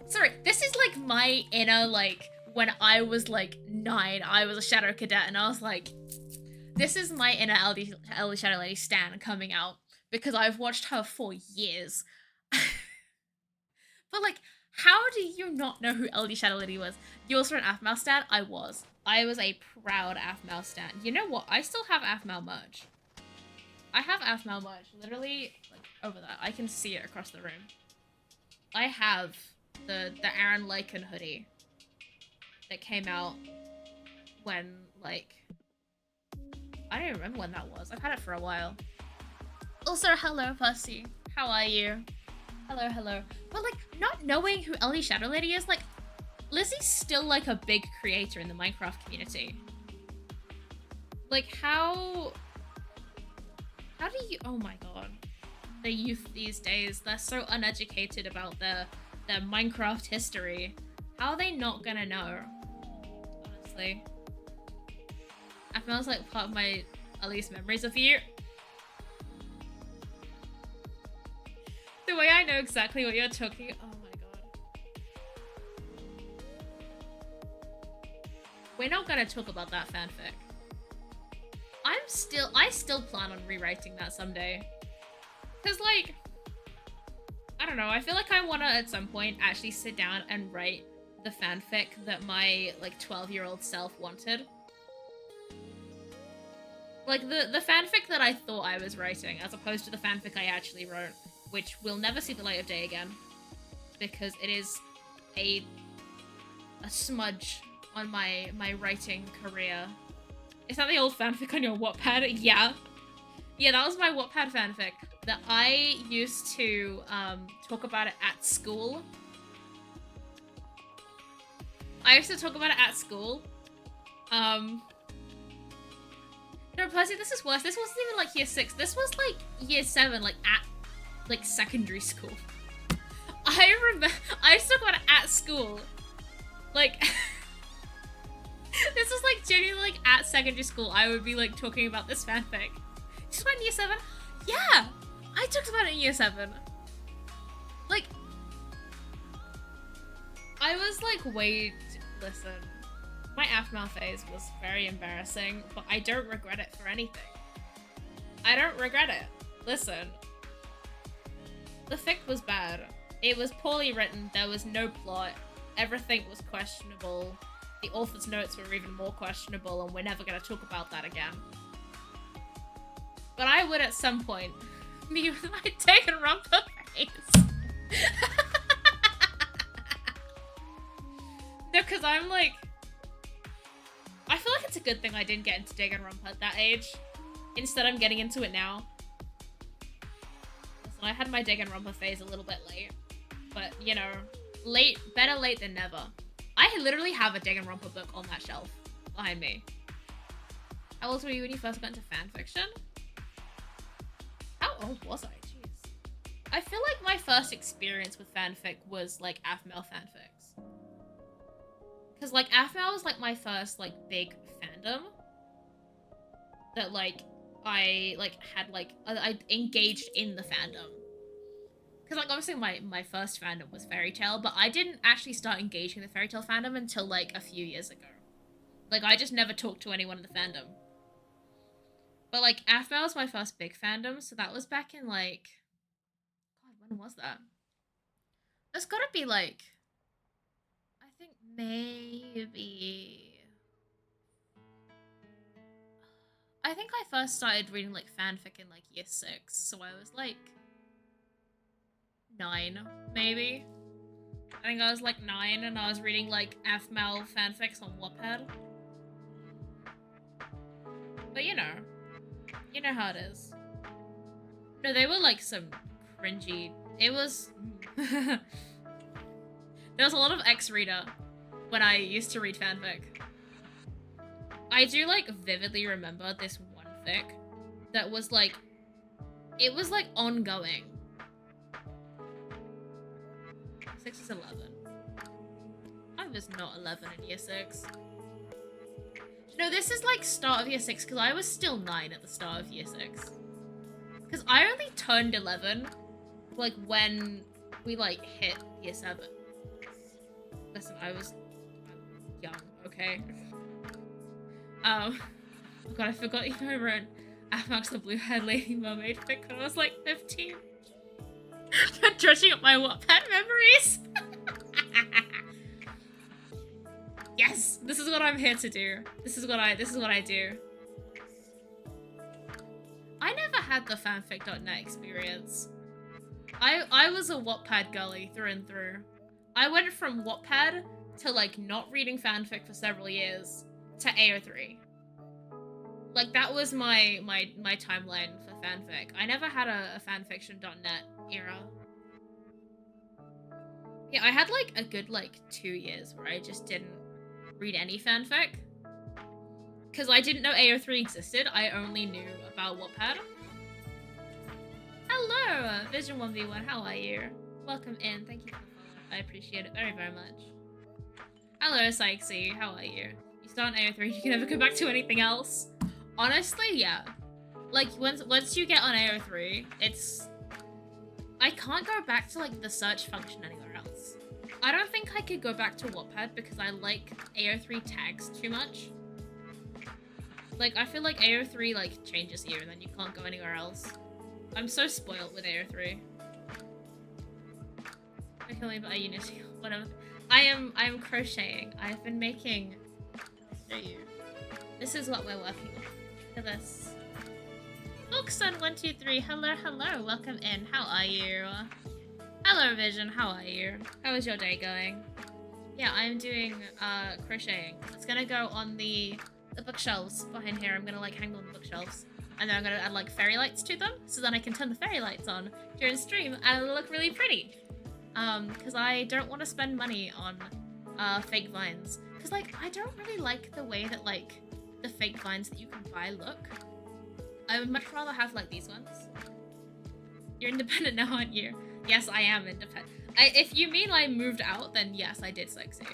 Speaker 1: Sorry, this is like my inner, like, when I was like 9, I was a Shadow Cadet, and I was like, this is my inner LD Shadow Lady stan coming out, because I've watched her for years. But like, how do you not know who LD Shadow Lady was? You also an Aphmau stan? I was. I was a proud Aphmau stan. You know what? I still have Aphmau merch. I have Aphmau merch, literally, like, over there. I can see it across the room. I have the Aaron Lycan hoodie that came out when, like, I don't remember when that was. I've had it for a while. Also, hello, Pussy. How are you? Hello, hello. But, like, not knowing who LD Shadow Lady is, like, Lizzie's still, like, a big creator in the Minecraft community. Like, how do you... Oh my god. The youth these days, they're so uneducated about their Minecraft history. How are they not gonna know? Honestly. I feel like part of my earliest memories of you. The way I know exactly what you're talking... Oh my god. We're not gonna talk about that fanfic. I still plan on rewriting that someday. Cause like, I don't know, I feel like I wanna at some point actually sit down and write the fanfic that my like 12-year-old self wanted. Like the fanfic that I thought I was writing, as opposed to the fanfic I actually wrote, which will never see the light of day again, because it is a smudge on my writing career. Is that the old fanfic on your Wattpad? Yeah. Yeah, that was my Wattpad fanfic that I used to talk about it at school. I used to talk about it at school. No, Percy, this is worse. This wasn't even like year 6. This was like year 7, like at like secondary school. I remember I used to talk about it at school. Like this was like genuinely like at secondary school. I would be like talking about this fanfic. Just went in year 7? Yeah! I talked about it in year 7. Like, I was like, wait, listen. My Aphmau phase was very embarrassing, but I don't regret it for anything. I don't regret it. Listen. The fic was bad. It was poorly written, there was no plot, everything was questionable, the author's notes were even more questionable, and we're never gonna talk about that again. But I would at some point be with my Danganronpa face. No, because I'm like... I feel like it's a good thing I didn't get into Danganronpa at that age. Instead, I'm getting into it now. Listen, I had my Danganronpa phase a little bit late. But, you know, better late than never. I literally have a Danganronpa book on that shelf behind me. How old were you when you first got into fanfiction? How old was I? Jeez. I feel like my first experience with fanfic was, like, Aphmau fanfics. Because, like, Aphmau was, like, my first, like, big fandom. That, like, I, like, had, like, I engaged in the fandom. Because, like, obviously my first fandom was Fairy Tail, but I didn't actually start engaging in the Fairy Tail fandom until, like, a few years ago. Like, I just never talked to anyone in the fandom. But, like, Aphmau was my first big fandom, so that was back in, like... God, when was that? That's gotta be, like... I think maybe... I think I first started reading, like, fanfic in, like, year 6, so I was, like... 9, maybe? I think I was, like, 9, and I was reading, like, Aphmau fanfics on Wattpad. But, you know. You know how it is. No, they were, like, some cringy... It was... There was a lot of X-Reader when I used to read fanfic. I do, like, vividly remember this one fic that was, like, It was like ongoing. 6 is 11. I was not 11 in year 6. No, this is like start of year 6 because I was still 9 at the start of year 6. Because I only turned 11 like when we like hit year 7. Listen, I was young, okay? Oh god, I forgot you know I wrote Max the Blue-Haired Lady Mermaid fic when I was like 15. I'm dredging up my Wattpad memories. Yes, this is what I'm here to do. This is what I do. I never had the fanfic.net experience. I was a Wattpad girly through and through. I went from Wattpad to like not reading fanfic for several years to AO3. Like that was my timeline for fanfic. I never had a fanfiction.net era. Yeah, I had like a good like 2 years where I just didn't read any fanfic. Because I didn't know AO3 existed, I only knew about Wattpad. Hello, Vision 1v1, how are you? Welcome in, thank you for the follow. I appreciate it very, very much. Hello, Sykesy, how are you? You start on AO3, you can never go back to anything else. Honestly, yeah. Like, once you get on AO3, it's... I can't go back to, like, the search function anywhere else. I don't think I could go back to Wattpad because I like AO3 tags too much. Like, I feel like AO3, like, changes you and then you can't go anywhere else. I'm so spoiled with AO3. Tell me about Unity, whatever. I am crocheting. I've been making... I'll show you. This is what we're working on. Look at this. Bookson123, hello, hello, welcome in. How are you? Hello, Vision, how are you? How is your day going? Yeah, I'm doing crocheting. It's gonna go on the bookshelves behind here. I'm gonna like hang them on the bookshelves. And then I'm gonna add like fairy lights to them, so then I can turn the fairy lights on during stream and it'll look really pretty. Because I don't want to spend money on fake vines. Because like, I don't really like the way that like the fake vines that you can buy look. I would much rather have like these ones. You're independent now, aren't you? Yes, I am independent. If you mean I moved out, then yes, I did sexy.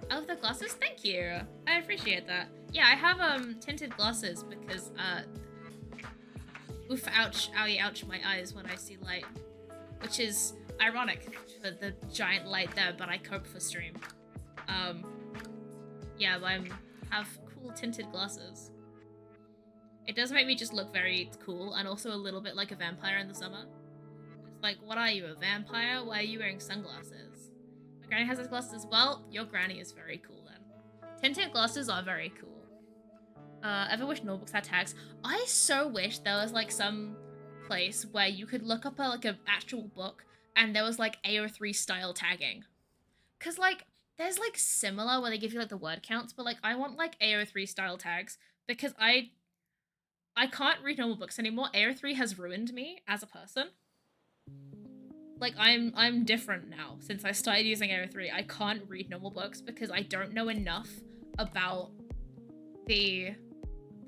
Speaker 1: I love the glasses, thank you. I appreciate that. Yeah, I have tinted glasses because oof, ouch, owie, ouch, my eyes when I see light. Which is ironic for the giant light there, but I cope for stream. Yeah, I have cool tinted glasses. It does make me just look very cool and also a little bit like a vampire in the summer. It's like, what are you, a vampire? Why are you wearing sunglasses? My granny has those glasses as well. Your granny is very cool then. Tinted glasses are very cool. Ever wish Normal Books had tags? I so wish there was like some place where you could look up like an actual book and there was like AO3 style tagging. Cause like, there's like similar where they give you like the word counts, but like I want like AO3 style tags because I can't read normal books anymore. AO3 has ruined me as a person. Like I'm different now since I started using AO3. I can't read normal books because I don't know enough about the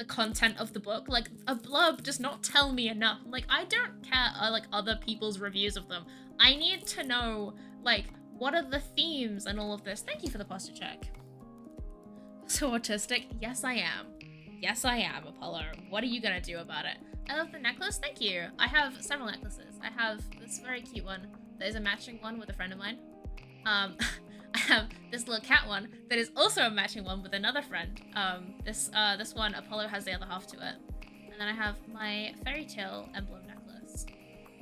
Speaker 1: content of the book. Like a blurb does not tell me enough. Like I don't care like other people's reviews of them. I need to know like what are the themes and all of this. Thank you for the posture check. So autistic? Yes, I am. Yes, I am, Apollo. What are you gonna do about it? I love the necklace. Thank you. I have several necklaces. I have this very cute one. There's a matching one with a friend of mine. I have this little cat one that is also a matching one with another friend. This one, Apollo has the other half to it. And then I have my fairy tale emblem necklace.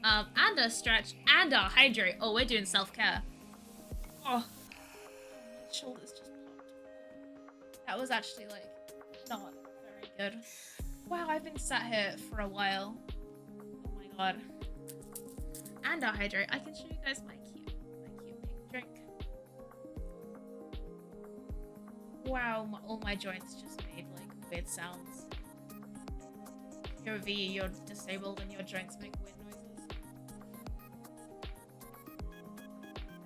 Speaker 1: And a stretch and a hydrate. Oh, we're doing self-care. Oh, my shoulders just popped. That was actually like not very good. Wow, I've been sat here for a while. Oh my god. And a hydrate. I can show you guys my cute pink drink. Wow, all my joints just made like weird sounds. You're a V, you're disabled and your joints make weird noises.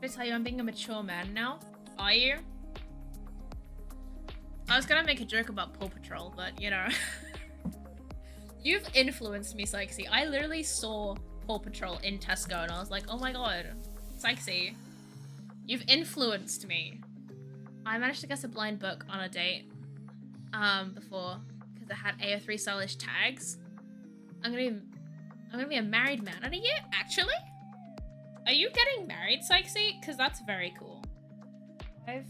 Speaker 1: Did I tell you I'm being a mature man now? Are you? I was gonna make a joke about Paw Patrol, but you know. You've influenced me, Sykesy. I literally saw Paw Patrol in Tesco and I was like, oh my god, Sykesy. You've influenced me. I managed to guess a blind book on a date before because it had AO3 stylish tags. I'm gonna be a married man in a year, actually? Are you getting married, Sykesy? Because that's very cool. I've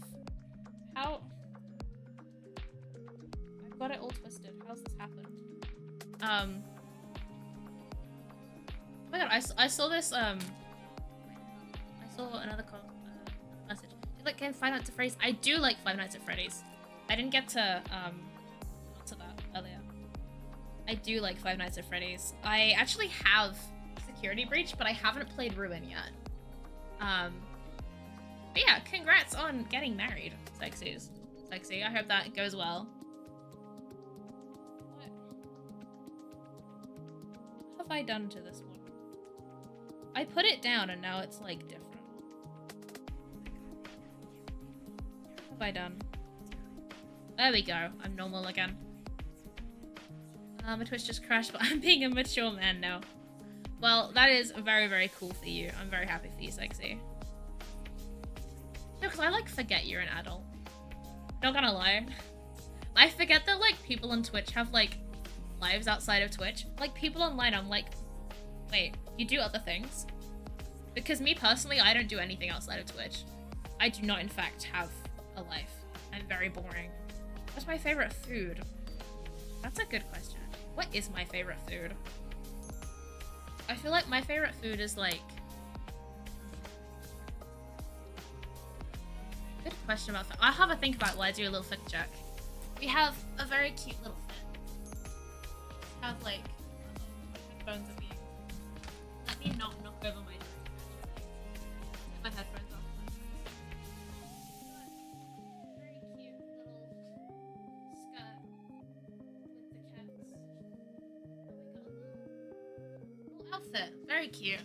Speaker 1: got it all twisted. How's this happened? Oh my god, I saw this, I saw another message. Do you like getting Five Nights at Freddy's? I do like Five Nights at Freddy's. I didn't get to, answer that earlier. I do like Five Nights at Freddy's. I actually have Security Breach, but I haven't played Ruin yet. But yeah, congrats on getting married, Sexy. I hope that goes well. What have I done to this one? I put it down and now it's like different. What have I done? There we go. I'm normal again. My Twitch just crashed, but I'm being a mature man now. Well, that is very, very cool for you. I'm very happy for you, Sexy. No, because I, like, forget you're an adult. Not gonna lie. I forget that, like, people on Twitch have, like, lives outside of Twitch. Like, people online, I'm like, wait, you do other things? Because me, personally, I don't do anything outside of Twitch. I do not, in fact, have a life. I'm very boring. What's my favorite food? That's a good question. What is my favorite food? I feel like my favorite food is like... Good question about... I'll have a think about it while I do a little fic check. We have a very cute little fit. Have like... Headphones are being... Let me not knock over my... My headphones off. Very cute little skirt with the cats. Little outfit. Very cute.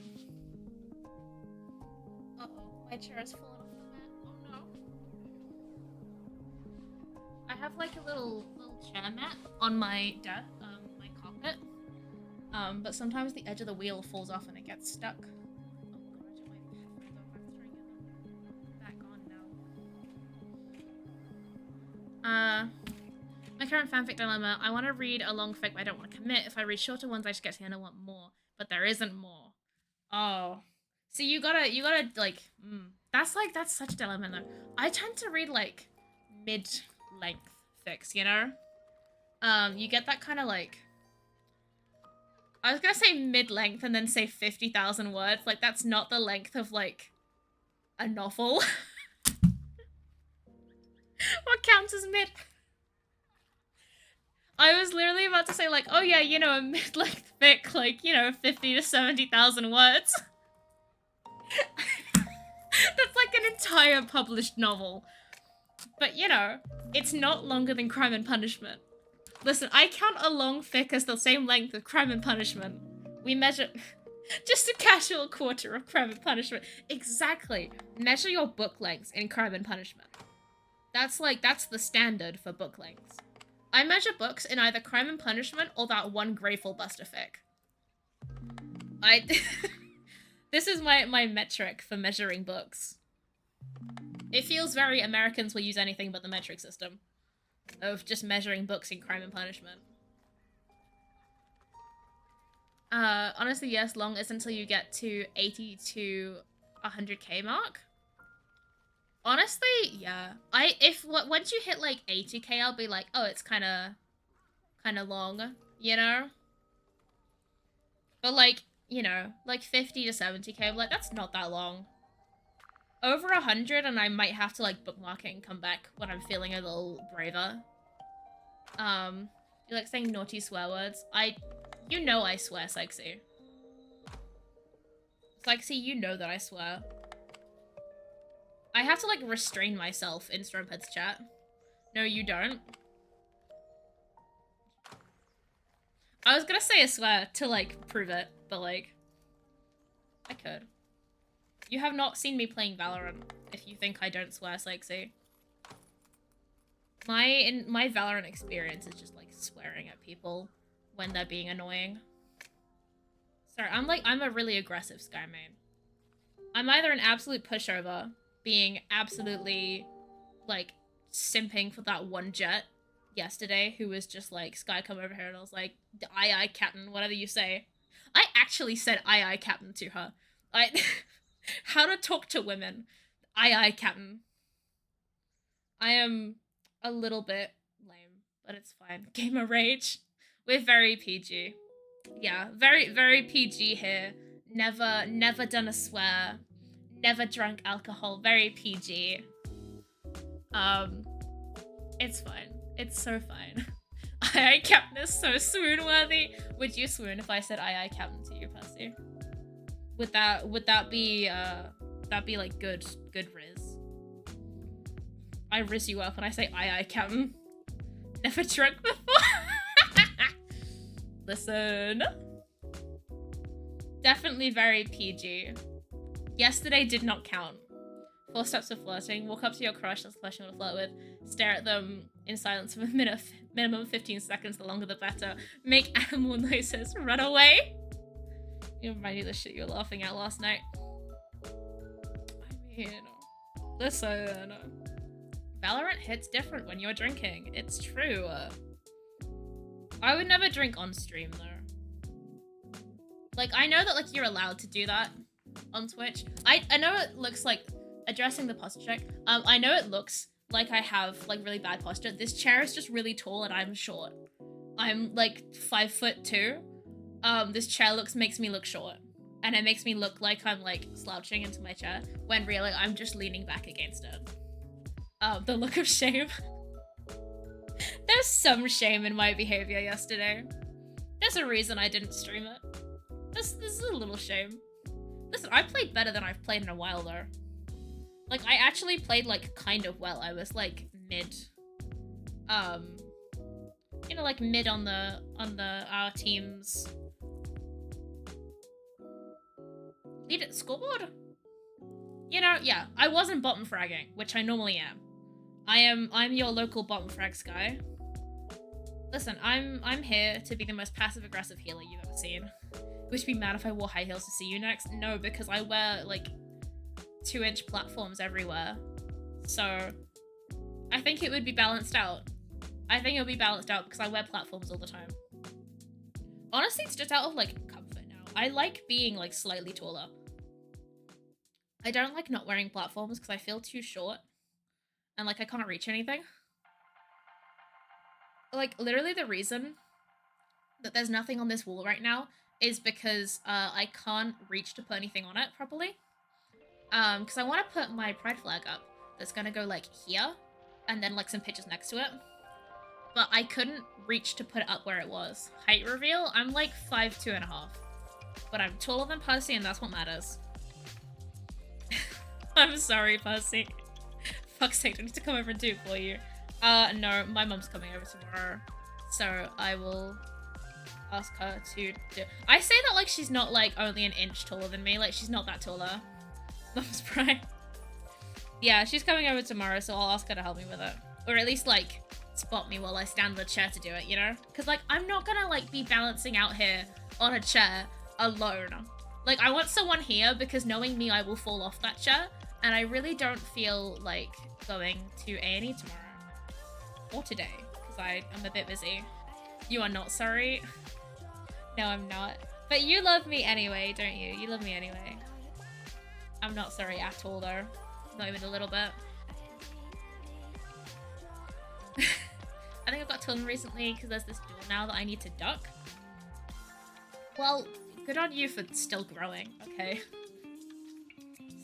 Speaker 1: Uh-oh, my chair is falling off the mat. Oh no. I have like a little chair mat on my desk, my carpet. But sometimes the edge of the wheel falls off and it gets stuck. My current fanfic dilemma. I want to read a long fic, but I don't want to commit. If I read shorter ones, I just get to the end and I want more. But there isn't more. Oh. So you gotta, like, that's such a dilemma though. I tend to read, like, mid-length fics, you know? You get that kind of, like... I was gonna say mid-length and then say 50,000 words. Like, that's not the length of, like, a novel. What counts as mid? I was literally about to say, like, oh yeah, you know, a mid-length fic, like, you know, 50 to 70,000 words. That's like an entire published novel. But, you know, it's not longer than Crime and Punishment. Listen, I count a long fic as the same length of Crime and Punishment. We measure... Just a casual quarter of Crime and Punishment. Exactly. Measure your book lengths in Crime and Punishment. That's the standard for book lengths. I measure books in either Crime and Punishment or that one Grateful Buster fic. This is my metric for measuring books. It feels very Americans will use anything but the metric system of just measuring books in Crime and Punishment. Honestly, yes, long is until you get to 80 to 100k mark. Honestly, yeah. Once you hit like 80k, I'll be like, oh, it's kind of long, you know? But like, you know, like 50 to 70k, I'm like, that's not that long. Over 100 and I might have to like bookmark it and come back when I'm feeling a little braver. You like saying naughty swear words? You know I swear, Sexy. Sexy, you know that I swear. I have to, like, restrain myself in Strumphead's chat. No, you don't. I was gonna say a swear to, like, prove it, but, like, I could. You have not seen me playing Valorant if you think I don't swear, Sexy. My Valorant experience is just, like, swearing at people when they're being annoying. Sorry, I'm a really aggressive Sky main. I'm either an absolute pushover, being absolutely, like, simping for that one jet yesterday who was just like, Sky, come over here, and I was like, aye aye captain, whatever you say. I actually said aye aye captain to her. How to talk to women. Aye aye captain. I am a little bit lame, but it's fine. Gamer rage. We're very PG. Yeah, very, very PG here. Never done a swear. Never drunk alcohol. Very PG. It's fine. It's so fine. Aye aye captain is so swoon worthy. Would you swoon if I said aye aye captain to you, Percy? Would that be like good riz? I riz you up and I say aye aye captain. Never drunk before. Listen. Definitely very PG. Yesterday did not count. 4 steps of flirting. Walk up to your crush, that's the person you want to flirt with. Stare at them in silence for a minute, minimum 15 seconds, the longer the better. Make animal noises. Run away. You remind you of the shit you were laughing at last night. I mean, listen. Valorant hits different when you're drinking. It's true. I would never drink on stream though. Like, I know that like you're allowed to do that on Twitch. I know it looks like, addressing the posture check, I know it looks like I have like really bad posture. This chair is just really tall and I'm short. I'm like 5'2". This chair makes me look short. And it makes me look like I'm like slouching into my chair when really I'm just leaning back against it. The look of shame. There's some shame in my behavior yesterday. There's a reason I didn't stream it. This is a little shame. Listen, I played better than I've played in a while though. Like, I actually played, like, kind of well. I was, like, mid. You know, like, mid on our team's lead at scoreboard? You know, yeah. I wasn't bottom fragging, which I normally am. I'm your local bottom frags guy. Listen, I'm here to be the most passive-aggressive healer you've ever seen. Would you be mad if I wore high heels to see you next? No, because I wear, like, 2-inch platforms everywhere. So I think it would be balanced out. I think it would be balanced out because I wear platforms all the time. Honestly, it's just out of like comfort now. I like being like slightly taller. I don't like not wearing platforms because I feel too short and like I can't reach anything. Like literally the reason that there's nothing on this wall right now is because I can't reach to put anything on it properly. Because I want to put my pride flag up that's gonna go like here and then like some pictures next to it, but I couldn't reach to put it up where it was. Height reveal, I'm like 5'2.5", but I'm taller than Percy and that's what matters. I'm sorry, Percy. Fuck's sake, I need to come over and do it for you. No, my mum's coming over tomorrow, so I will ask her to do. I say that like she's not like only an inch taller than me, like she's not that taller. Mum's pride. Yeah, she's coming over tomorrow, so I'll ask her to help me with it. Or at least, like, spot me while I stand on the chair to do it, you know? Because, like, I'm not gonna, like, be balancing out here on a chair alone. Like, I want someone here because knowing me, I will fall off that chair. And I really don't feel like going to A&E tomorrow. Or today, because I'm a bit busy. You are not sorry? No, I'm not. But you love me anyway, don't you? You love me anyway. I'm not sorry at all, though. Not even a little bit. I think I've got told recently because there's this door now that I need to duck. Well, good on you for still growing, okay?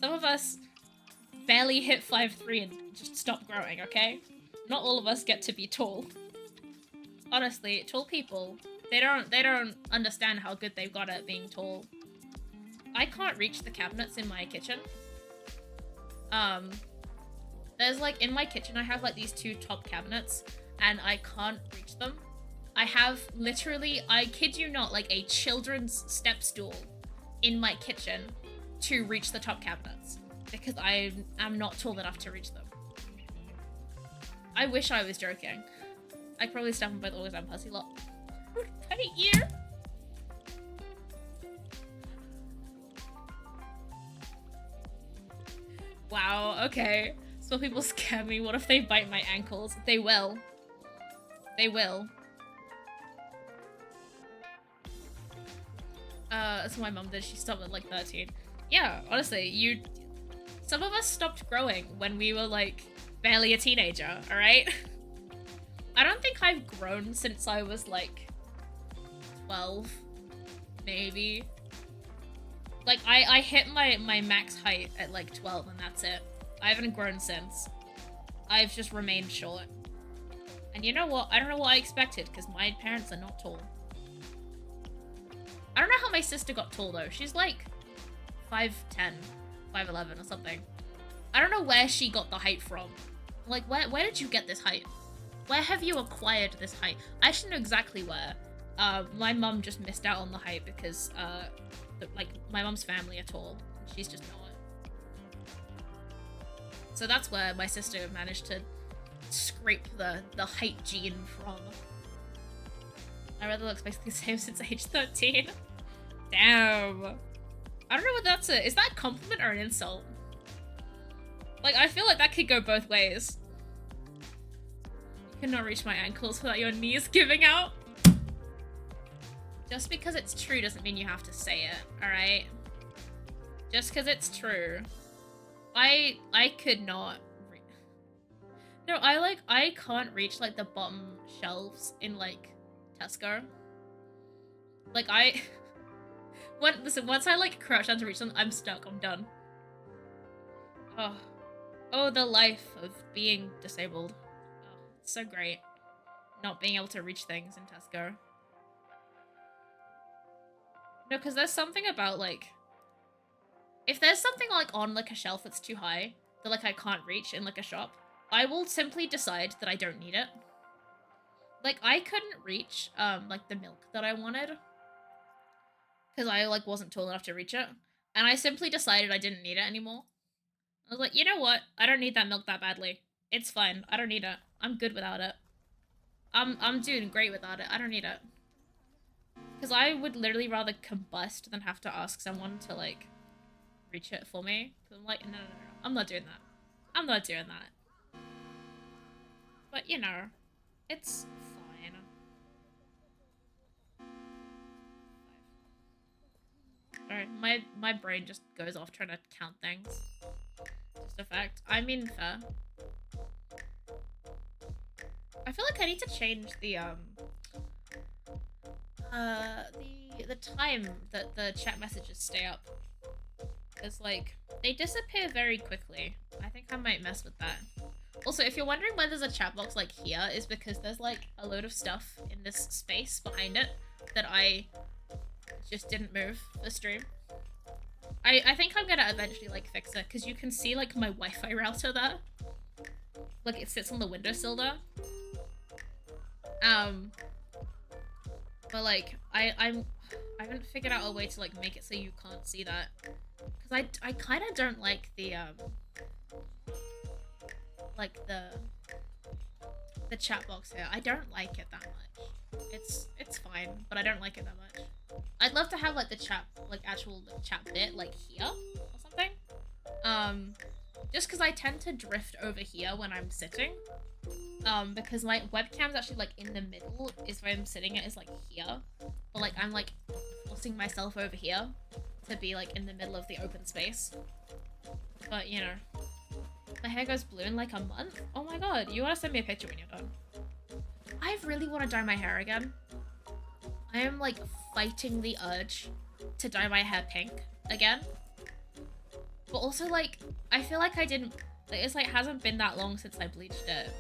Speaker 1: Some of us barely hit 5'3" and just stop growing, okay? Not all of us get to be tall. Honestly, tall people, they don't understand how good they've got at being tall. I can't reach the cabinets in my kitchen. There's like, in my kitchen, I have like these 2 top cabinets and I can't reach them. I have literally, I kid you not, like a children's step stool in my kitchen to reach the top cabinets because I am not tall enough to reach them. I wish I was joking. I probably step on both August and Percy a lot. Fruit by ear. Wow, okay. Some people scare me. What if they bite my ankles? They will. They will. That's what my mom did. She stopped at like 13. Yeah, honestly, some of us stopped growing when we were like barely a teenager, alright? I don't think I've grown since I was like 12, maybe. Like, I hit my max height at like 12 and that's it. I haven't grown since. I've just remained short. And you know what? I don't know what I expected because my parents are not tall. I don't know how my sister got tall though. She's like 5'10", 5'11" or something. I don't know where she got the height from. Like, where did you get this height? Where have you acquired this height? I actually know exactly where. My mum just missed out on the height because, like, my mum's family are tall. She's just not. So that's where my sister managed to scrape the height gene from. My brother looks basically the same since age 13. Damn. I don't know what that's Is that a compliment or an insult? Like, I feel like that could go both ways. You cannot reach my ankles without your knees giving out. Just because it's true doesn't mean you have to say it, alright? Just because it's true. I could not. No, I can't reach like the bottom shelves in like Tesco. Like listen, once I like crouch down to reach them, I'm stuck. I'm done. Oh, the life of being disabled. Oh, it's so great. Not being able to reach things in Tesco. No, because there's something about like, if there's something like on like a shelf that's too high that like I can't reach in like a shop, I will simply decide that I don't need it. Like, I couldn't reach like the milk that I wanted because I like wasn't tall enough to reach it, and I simply decided I didn't need it anymore. I was like, you know what? I don't need that milk that badly. It's fine. I don't need it. I'm good without it. I'm doing great without it. I don't need it. Because I would literally rather combust than have to ask someone to like reach it for me. Because I'm like, no. I'm not doing that. I'm not doing that. But you know, it's fine. Alright, my brain just goes off trying to count things. Just a fact. I mean, fair. I feel like I need to change the time that the chat messages stay up. Because, like, they disappear very quickly. I think I might mess with that. Also, if you're wondering why there's a chat box, like, here, is because there's, like, a load of stuff in this space behind it that I just didn't move for the stream. I think I'm gonna eventually, like, fix it, because you can see, like, my Wi-Fi router there. Like, it sits on the windowsill there. But, like, I haven't figured out a way to, like, make it so you can't see that. Because I kind of don't like the, like, the chat box here. I don't like it that much. It's fine, but I don't like it that much. I'd love to have, like, the chat, like, actual like, chat bit, like, here or something. Just because I tend to drift over here when I'm sitting. Because my webcam's actually, like, in the middle is where I'm sitting it is, like, here. But, like, I'm, like, forcing myself over here to be, like, in the middle of the open space. But, you know. My hair goes blue in, like, a month? Oh my god, you want to send me a picture when you're done. I really want to dye my hair again. I am, like, fighting the urge to dye my hair pink again. But also, like, I feel like I didn't... Like, it's, like, hasn't been that long since I bleached it.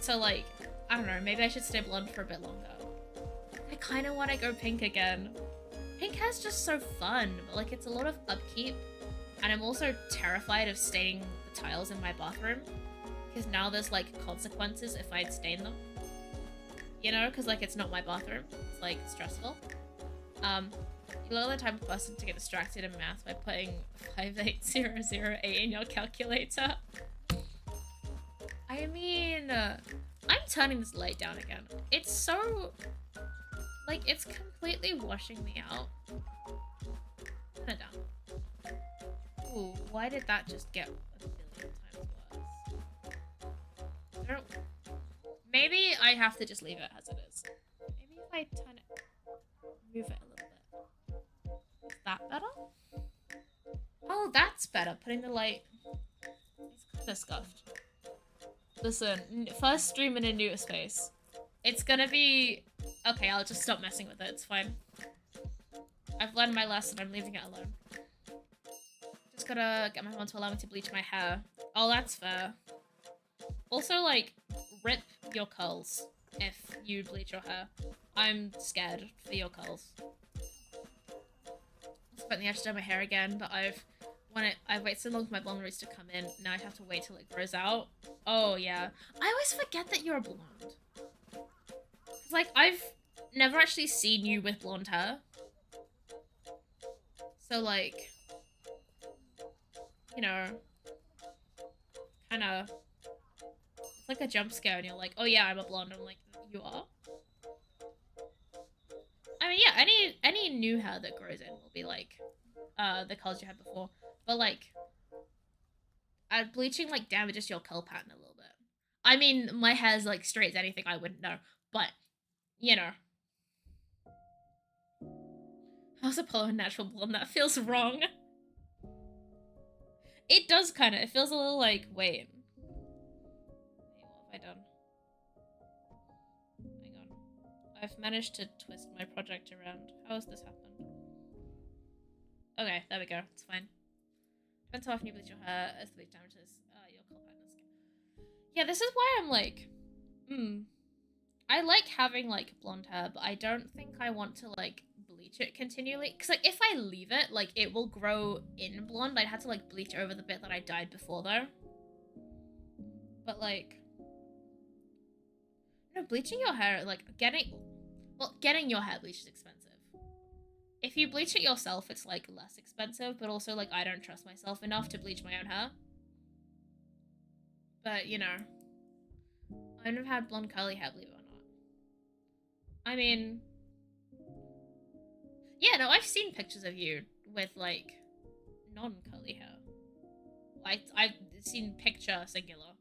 Speaker 1: So, like, I don't know, maybe I should stay blonde for a bit longer. I kind of want to go pink again. Pink hair's just so fun, but, like, it's a lot of upkeep. And I'm also terrified of staining the tiles in my bathroom. Because now there's, like, consequences if I'd stain them. You know, because, like, it's not my bathroom. It's, like, stressful. You look like the type of person to get distracted in math by putting 58008 in your calculator. I mean, I'm turning this light down again. It's so Like, it's completely washing me out. Kinda done. Ooh, why did that just get a billion times worse? I don't... Maybe I have to just leave it as it is. Maybe if I turn it... move it a little bit. Is that better? Oh, that's better. Putting the light... It's kinda scuffed. Listen, first stream in a new space. It's gonna be... Okay, I'll just stop messing with it. It's fine. I've learned my lesson. I'm leaving it alone. Just gotta get my mom to allow me to bleach my hair. Oh, that's fair. Also, like, rip your curls if you bleach your hair. I'm scared for your curls. I spent the edge to dye my hair again, but I've waited so long for my blonde roots to come in. Now I have to wait till it grows out. Oh yeah. I always forget that you're a blonde. Cause like I've never actually seen you with blonde hair. So like, you know, kinda, it's like a jump scare and you're like, oh yeah, I'm a blonde. I'm like, you are? I mean, yeah, any new hair that grows in will be like, the colors you had before. But like, bleaching like damages your curl pattern a little bit. I mean, my hair's like straight as anything, I wouldn't know. But, you know. How's Apollo a natural blonde? That feels wrong. It does kind of. It feels a little like, wait. What have I done? Hang on. I've managed to twist my project around. How has this happened? Okay, there we go. It's fine. Depends how often you bleach your hair as the bleach damages your curl pattern and skin. Yeah, this is why I'm like, I like having like blonde hair, but I don't think I want to like bleach it continually. Cause like if I leave it, like it will grow in blonde. I'd have to like bleach over the bit that I dyed before though. But like, no, bleaching your hair, like getting your hair bleached is expensive. If you bleach it yourself, it's like less expensive, but also like I don't trust myself enough to bleach my own hair. But you know, I've never had blonde curly hair, believe it or not. I mean, yeah, no, I've seen pictures of you with like non-curly hair. I've seen picture singular.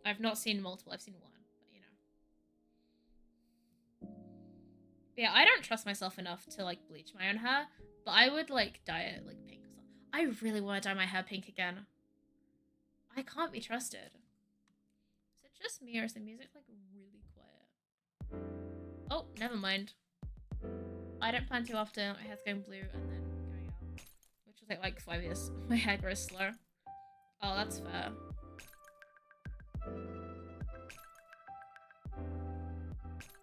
Speaker 1: I've not seen multiple. I've seen one, but you know. But yeah, I don't trust myself enough to like bleach my own hair, but I would like dye it like pink or something. I really want to dye my hair pink again. I can't be trusted. Is it just me or is the music like really quiet? Oh, never mind. I don't plan too often. My hair's going blue and then going out, which will take like 5 years. My hair grows slow. Oh, that's fair.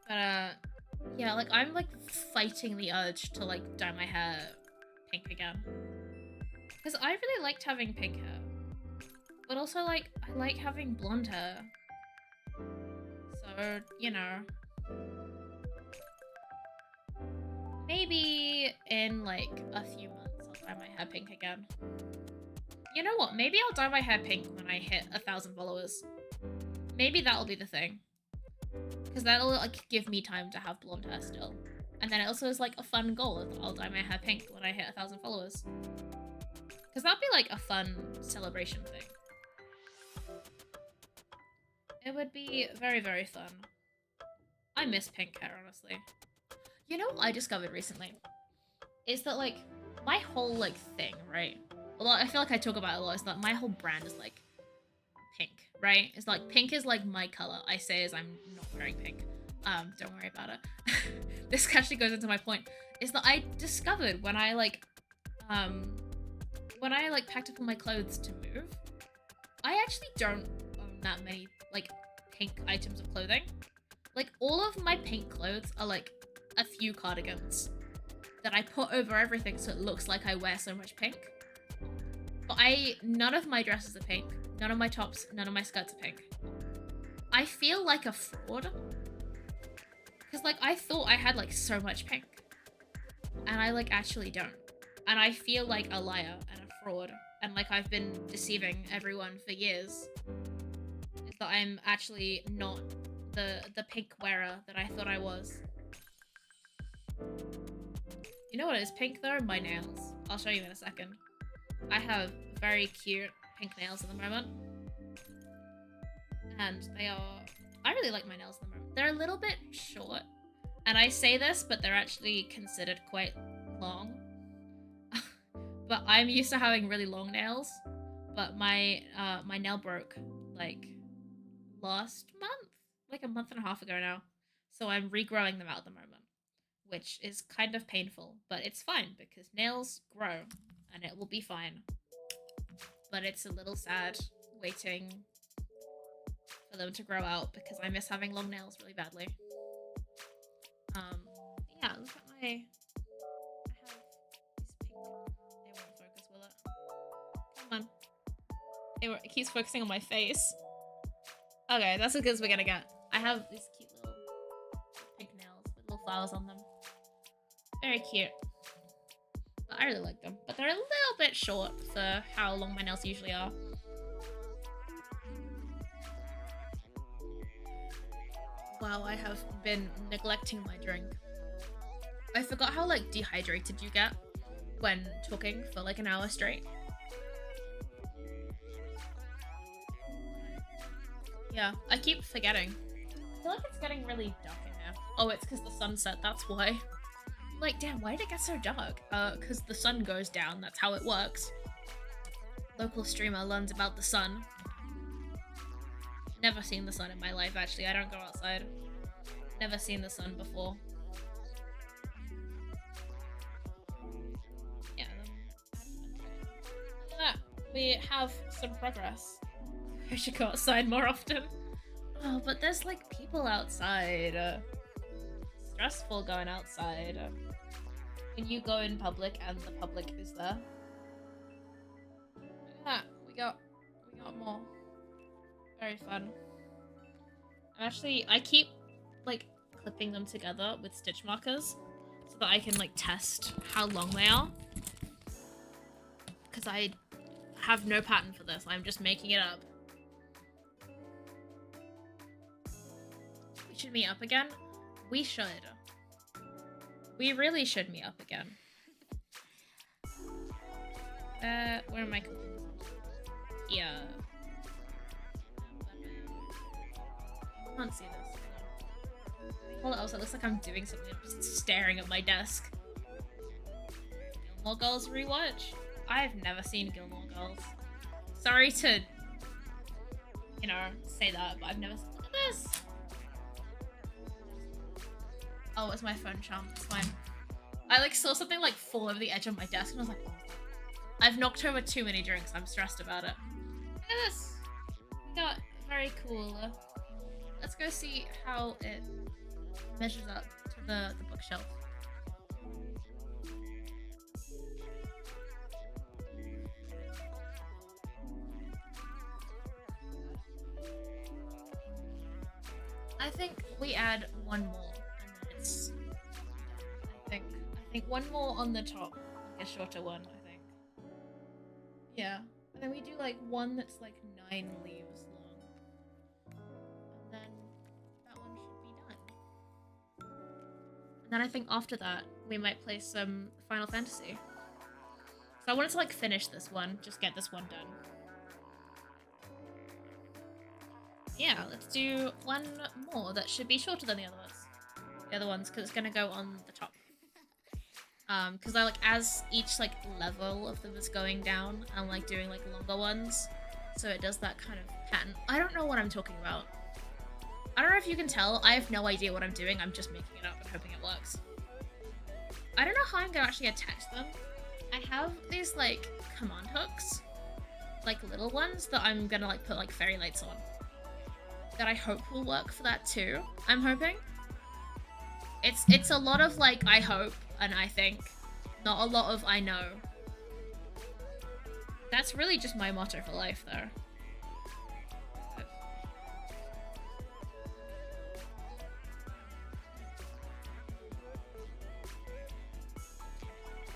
Speaker 1: But yeah, like I'm like fighting the urge to like dye my hair pink again. Because I really liked having pink hair. But also like, I like having blonde hair. So, you know. Maybe in like a few months I'll dye my hair pink again. You know what? Maybe I'll dye my hair pink when I hit 1,000 followers. Maybe that'll be the thing. Because that'll like give me time to have blonde hair still. And then it also is like a fun goal that I'll dye my hair pink when I hit 1,000 followers. Because that'd be like a fun celebration thing. It would be very, very fun. I miss pink hair, honestly. You know what I discovered recently? Is that like, my whole like thing, right? Although I feel like I talk about it a lot, is that my whole brand is like pink, right? It's like pink is like my color. I say as I'm not wearing pink. Don't worry about it. This actually goes into my point. Is that I discovered when I packed up all my clothes to move, I actually don't own that many like pink items of clothing. Like all of my pink clothes are like a few cardigans that I put over everything so it looks like I wear so much pink. But none of my dresses are pink. None of my tops, none of my skirts are pink. I feel like a fraud. Because like I thought I had like so much pink. And I like actually don't. And I feel like a liar and a fraud. And like I've been deceiving everyone for years. Is that I'm actually not the pink wearer that I thought I was. You know what is pink though? My nails. I'll show you in a second. I have very cute pink nails at the moment. And they are... I really like my nails at the moment. They're a little bit short. And I say this, but they're actually considered quite long. But I'm used to having really long nails. But my my nail broke like last month? Like a month and a half ago now. So I'm regrowing them out at the moment. Which is kind of painful. But it's fine because nails grow. And it will be fine. But it's a little sad waiting for them to grow out because I miss having long nails really badly. Yeah, look at my... I have this pink... It won't focus, will it? Come on. It keeps focusing on my face. Okay, that's as good as we're gonna get. I have these cute little pink nails with little flowers on them. Very cute. But I really like them. But they're a little bit short for how long my nails usually are. Wow, I have been neglecting my drink. I forgot how like dehydrated you get when talking for like an hour straight. Yeah, I keep forgetting. I feel like it's getting really dark in here. Oh, it's because the sun set, that's why. I'm like, damn, why did it get so dark? Because the sun goes down, that's how it works. Local streamer learns about the sun. Never seen the sun in my life, actually. I don't go outside. Never seen the sun before. Yeah. Look at that. We have some progress. I should go outside more often. Oh, but there's like people outside. Stressful going outside. When you go in public and the public is there. Look at that. We got more. Very fun. Actually, I keep like clipping them together with stitch markers so that I can like test how long they are. Because I have no pattern for this. I'm just making it up. We should meet up again. We should. We really should meet up again. Where am I? Yeah. I can't see this. Hold on, also, it looks like I'm doing something. I'm just staring at my desk. Gilmore Girls rewatch? I've never seen Gilmore Girls. Sorry to, you know, say that, but I've never seen. Look at this! Oh, it's my phone charm. It's fine. I like saw something like fall over the edge of my desk and I was like, oh. I've knocked over too many drinks. I'm stressed about it. Look at this. We got very cool. Let's go see how it measures up to the bookshelf. I think we add one more and then it's I think one more on the top, like a shorter one, I think. Yeah. And then we do like one that's like 9 leaves long. And then that one should be done. And then I think after that we might play some Final Fantasy. So I wanted to like finish this one, just get this one done. Yeah, let's do one more that should be shorter than the other ones, because it's gonna go on the top. Because I like as each like level of them is going down, I'm like doing like longer ones, so it does that kind of pattern. I don't know what I'm talking about. I don't know if you can tell. I have no idea what I'm doing. I'm just making it up and hoping it works. I don't know how I'm gonna actually attach them. I have these like command hooks, like little ones that I'm gonna like put like fairy lights on. That I hope will work for that too. I'm hoping. It's a lot of like I hope and I think, not a lot of I know. That's really just my motto for life though.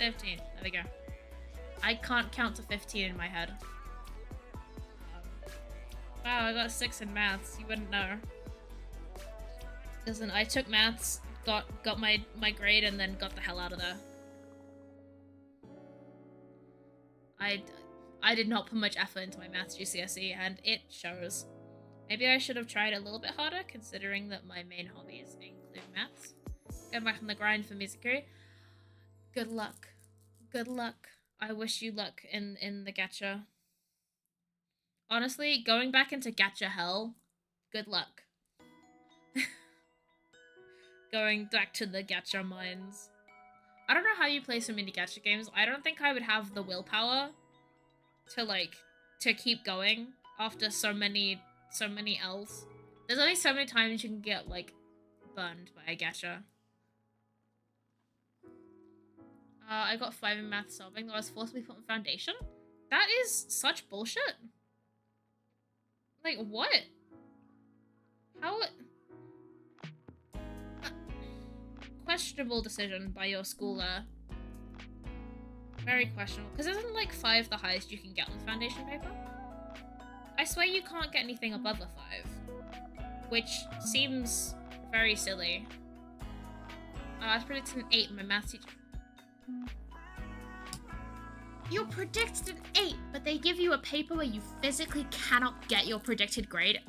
Speaker 1: $15. There we go. I can't count to 15 in my head. Wow, I got 6 in maths. You wouldn't know. Listen, I took maths, got my grade, and then got the hell out of there. I did not put much effort into my maths GCSE, and it shows. Maybe I should have tried a little bit harder, considering that my main hobbies include maths. Going back on the grind for Mizuku. Good luck. Good luck. I wish you luck in the gacha. Honestly, going back into gacha hell, good luck. Going back to the gacha mines. I don't know how you play so many gacha games. I don't think I would have the willpower to keep going after so many L's. There's only so many times you can get like burned by a gacha. I got 5 in math sobbing that I was forcibly put on foundation. That is such bullshit. Like what? How? Questionable decision by your schooler. Very questionable. Because isn't like 5 the highest you can get on the foundation paper? I swear you can't get anything above a 5. Which seems very silly. I was predicted an 8 in my math teacher. You're predicted an 8, but they give you a paper where you physically cannot get your predicted grade.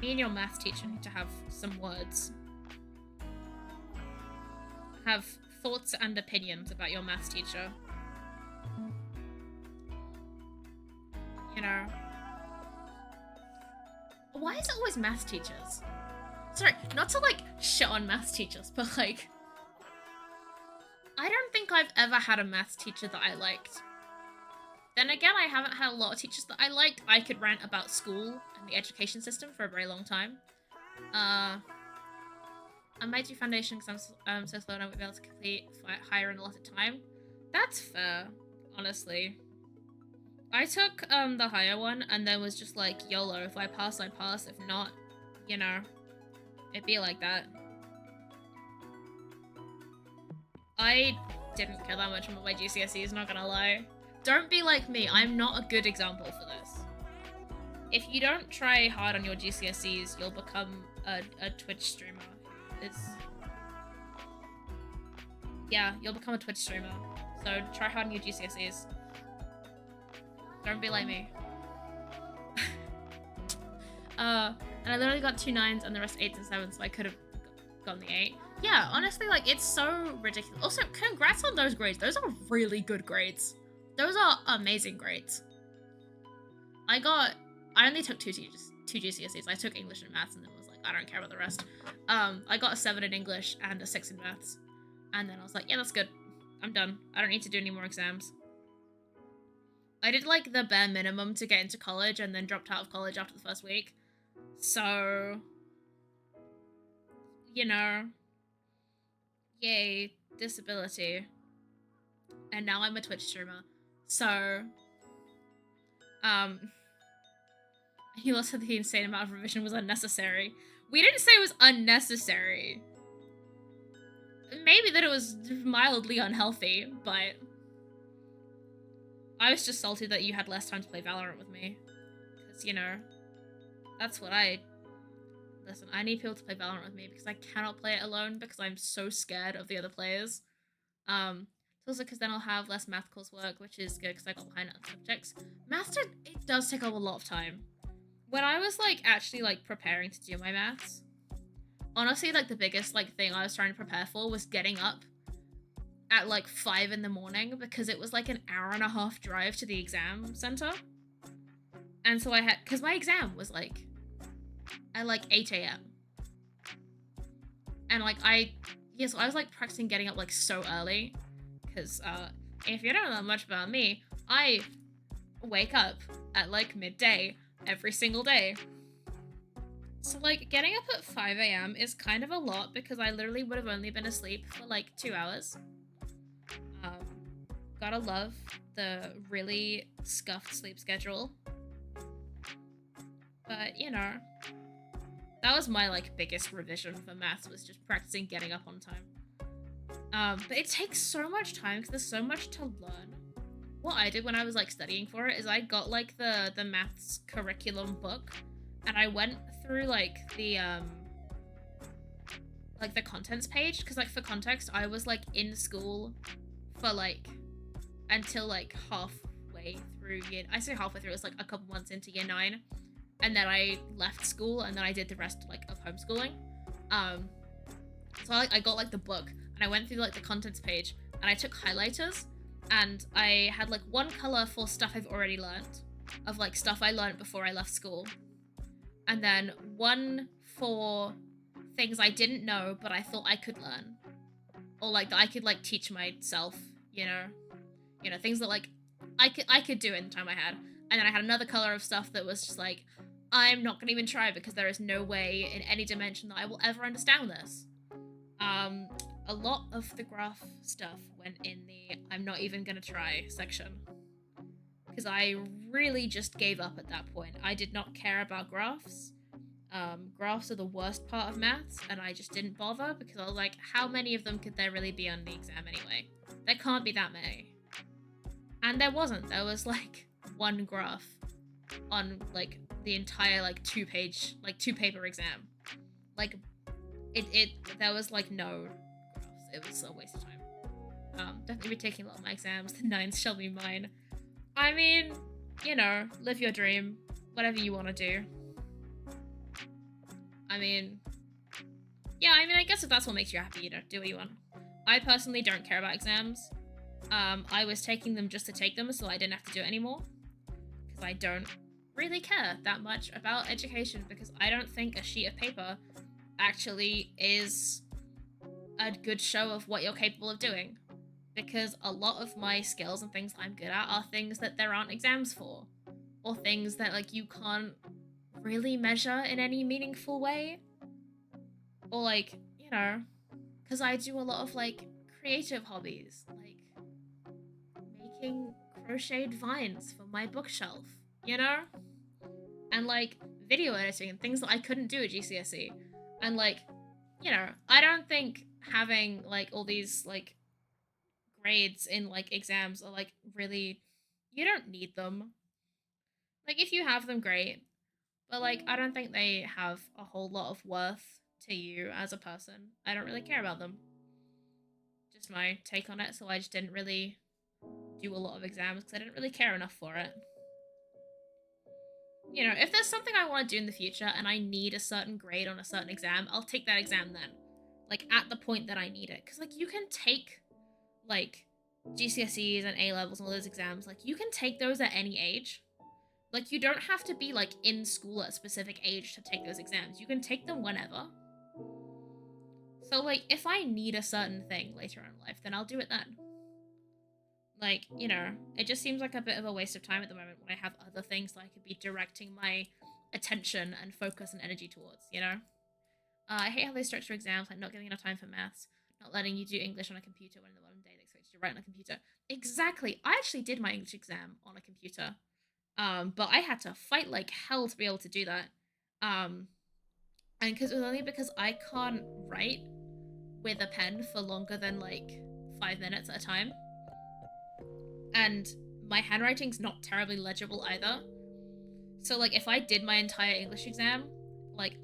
Speaker 1: Me and your math teacher need to have some words. Have thoughts and opinions about your math teacher. You know. Why is it always math teachers? Sorry, not to like shit on math teachers, but like, I don't think I've ever had a math teacher that I liked. Then again, I haven't had a lot of teachers that I liked. I could rant about school and the education system for a very long time. I might do foundation because I'm so slow and I won't be able to complete higher in a lot of time. That's fair, honestly. I took the higher one and then was just like, YOLO, if I pass, I pass. If not, you know, it'd be like that. I didn't care that much about my GCSEs, not gonna lie. Don't be like me, I'm not a good example for this. If you don't try hard on your GCSEs, you'll become a Twitch streamer. Yeah, you'll become a Twitch streamer. So try hard on your GCSEs. Don't be like me. And I literally got 2 9s and the rest 8s and 7s, so I could have gotten the 8. Yeah, honestly, like, it's so ridiculous. Also, congrats on those grades. Those are really good grades. Those are amazing grades. I only took 2 GCSEs. I took English and maths and then was like, I don't care about the rest. I got a 7 in English and a 6 in maths. And then I was like, yeah, that's good. I'm done. I don't need to do any more exams. I did like the bare minimum to get into college and then dropped out of college after the first week. So, you know, yay, disability. And now I'm a Twitch streamer. So, he also said the insane amount of revision was unnecessary. We didn't say it was unnecessary. Maybe that it was mildly unhealthy, but I was just salty that you had less time to play Valorant with me. Because, you know, that's what listen, I need people to play Valorant with me because I cannot play it alone because I'm so scared of the other players. It's also because then I'll have less math coursework, which is good because I got behind other subjects. Math, it does take up a lot of time. When I was, like, actually, like, preparing to do my maths, honestly, like, the biggest, like, thing I was trying to prepare for was getting up at, like, 5 in the morning because it was, like, an hour-and-a-half drive to the exam center. And so I had, because my exam was, like, at, like, 8 a.m. And, like, so I was, like, practicing getting up, like, so early. Because, if you don't know much about me, I wake up at, like, midday every single day. So, like, getting up at 5 a.m. is kind of a lot because I literally would have only been asleep for, like, 2 hours. Gotta love the really scuffed sleep schedule. But, you know, that was my, like, biggest revision for maths, was just practicing getting up on time. But it takes so much time because there's so much to learn. What I did when I was, like, studying for it is I got, like, the maths curriculum book, and I went through, like, the like the contents page, because like for context, I was like in school for like until like halfway through I say halfway through, it was like a couple months into year 9, and then I left school, and then I did the rest like of homeschooling. So I got like the book, and I went through like the contents page, and I took highlighters, and I had like one color for stuff I've already learned, of like stuff I learned before I left school, and then one for things I didn't know but I thought I could learn, or like that I could like teach myself, you know, things that like I could do in the time I had. And then I had another color of stuff that was just like, I'm not gonna even try because there is no way in any dimension that I will ever understand this. A lot of the graph stuff went in the I'm not even gonna try section, because I really just gave up at that point. I did not care about graphs. Graphs are the worst part of maths, and I just didn't bother because I was like, how many of them could there really be on the exam anyway? There can't be that many. And there wasn't. There was like one graph on like the entire like two paper exam. Like there was like no graphs. It was a waste of time. Definitely be taking a lot of my exams. The 9s shall be mine. I mean, you know, live your dream. Whatever you want to do. I mean, yeah, I guess if that's what makes you happy, you know, do what you want. I personally don't care about exams. I was taking them just to take them so I didn't have to do it anymore. Because I don't really care that much about education, because I don't think a sheet of paper actually is a good show of what you're capable of doing. Because a lot of my skills and things I'm good at are things that there aren't exams for. Or things that like you can't really measure in any meaningful way. Or like, you know, because I do a lot of like creative hobbies, like making crocheted vines for my bookshelf, you know? And like video editing and things that I couldn't do at GCSE. And like, you know, I don't think having like all these like grades in like exams are like really, you don't need them. Like if you have them, great. But like I don't think they have a whole lot of worth to you as a person. I don't really care about them. Just my take on it, so I just didn't really do a lot of exams because I didn't really care enough for it. You know, if there's something I want to do in the future and I need a certain grade on a certain exam, I'll take that exam then. Like at the point that I need it. Because like you can take like GCSEs and A-levels and all those exams, like you can take those at any age. Like, you don't have to be, like, in school at a specific age to take those exams. You can take them whenever. So, like, if I need a certain thing later in life, then I'll do it then. Like, you know, it just seems like a bit of a waste of time at the moment when I have other things that I could be directing my attention and focus and energy towards, you know? I hate how they structure exams, like not giving enough time for maths, not letting you do English on a computer when in the modern day they expect you to write on a computer. Exactly. I actually did my English exam on a computer. But I had to fight like hell to be able to do that. And because it was only because I can't write with a pen for longer than like 5 minutes at a time. And my handwriting's not terribly legible either. So like if I did my entire English exam, like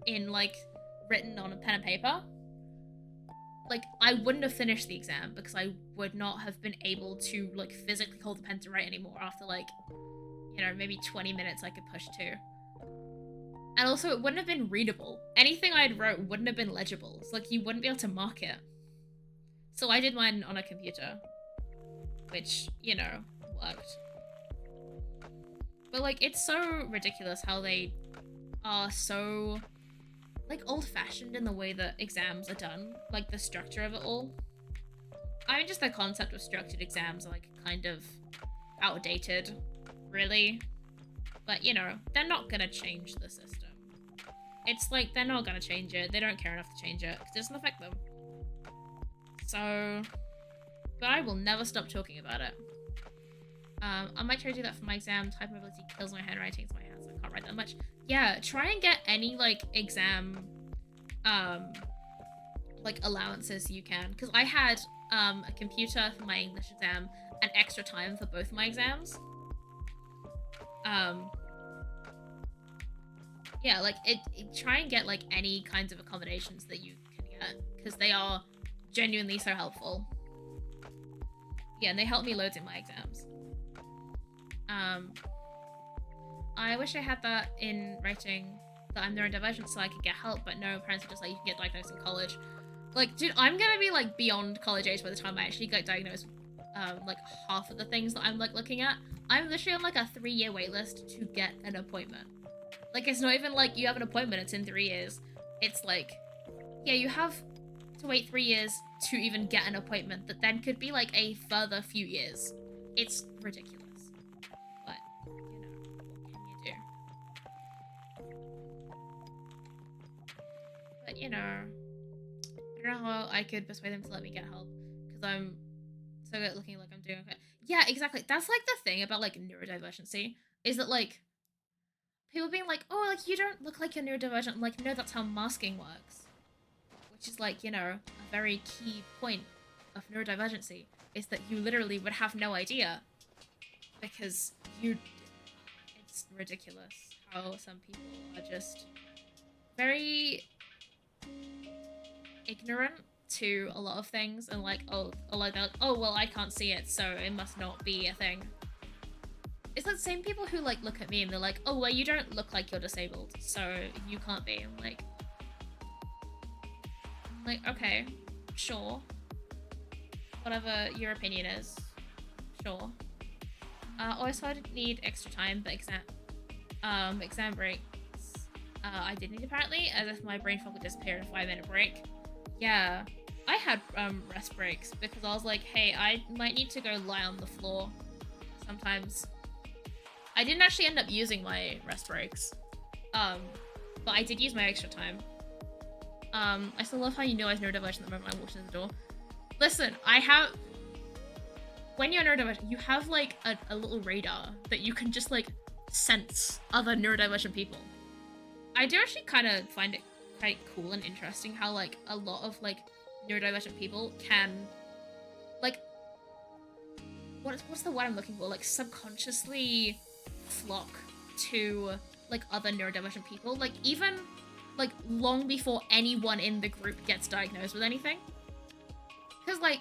Speaker 1: in like written on a pen and paper, like I wouldn't have finished the exam because I would not have been able to like physically hold the pen to write anymore after like, you know, maybe 20 minutes I could push to. And also, it wouldn't have been readable. Anything I'd wrote wouldn't have been legible. It's like, you wouldn't be able to mark it. So I did mine on a computer. Which, you know, worked. But, like, it's so ridiculous how they are so, like, old-fashioned in the way that exams are done. Like, the structure of it all. I mean, just the concept of structured exams are, like, kind of outdated. Really. But, you know, they're not gonna change the system. It's like, they're not gonna change it. They don't care enough to change it, because it doesn't affect them. So, but I will never stop talking about it. I might try to do that for my exam. Typing kills my handwriting, so my hands, I can't write that much. Yeah, try and get any, like, exam, like, allowances you can. Because I had, a computer for my English exam and extra time for both my exams. Yeah, like, try and get, like, any kinds of accommodations that you can internet, because they are genuinely so helpful. Yeah, and they help me loads in my exams. I wish I had that in writing, that I'm neurodivergent so I could get help, but no, parents are just like, you can get diagnosed in college. Like, dude, I'm gonna be like beyond college age by the time I actually get diagnosed. Like half of the things that I'm like looking at, I'm literally on like a 3-year wait list to get an appointment. Like, it's not even like you have an appointment, it's in 3 years. It's like, yeah, you have to wait 3 years to even get an appointment that then could be like a further few years. It's ridiculous. But, you know, what can you do? But, you know, I don't know how I could persuade them to let me get help, because I'm so good at looking like I'm doing okay. Yeah, exactly. That's like the thing about like neurodivergency, is that like people being like, oh, like you don't look like you're neurodivergent. I'm like, no, that's how masking works. Which is like, you know, a very key point of neurodivergency, is that you literally would have no idea, because it's ridiculous how some people are just very ignorant to a lot of things, and like, oh, like they're like, oh, well, I can't see it, so it must not be a thing. It's like the same people who like look at me and they're like, oh, well, you don't look like you're disabled, so you can't be. I'm like, okay, sure, whatever your opinion is, sure. Also, I didn't need extra time, but exam breaks, I did need apparently, as if my brain fog would disappear in a 5-minute break. Yeah, I had rest breaks because I was like, hey, I might need to go lie on the floor sometimes. I didn't actually end up using my rest breaks, but I did use my extra time. I still love how you know I was neurodivergent the moment I walked in the door. Listen, when you're neurodivergent, you have like a little radar that you can just like sense other neurodivergent people. I do actually kind of find it quite cool and interesting how like a lot of like neurodivergent people can like, what's the word I'm looking for, like subconsciously flock to like other neurodivergent people, like even like long before anyone in the group gets diagnosed with anything. Because like,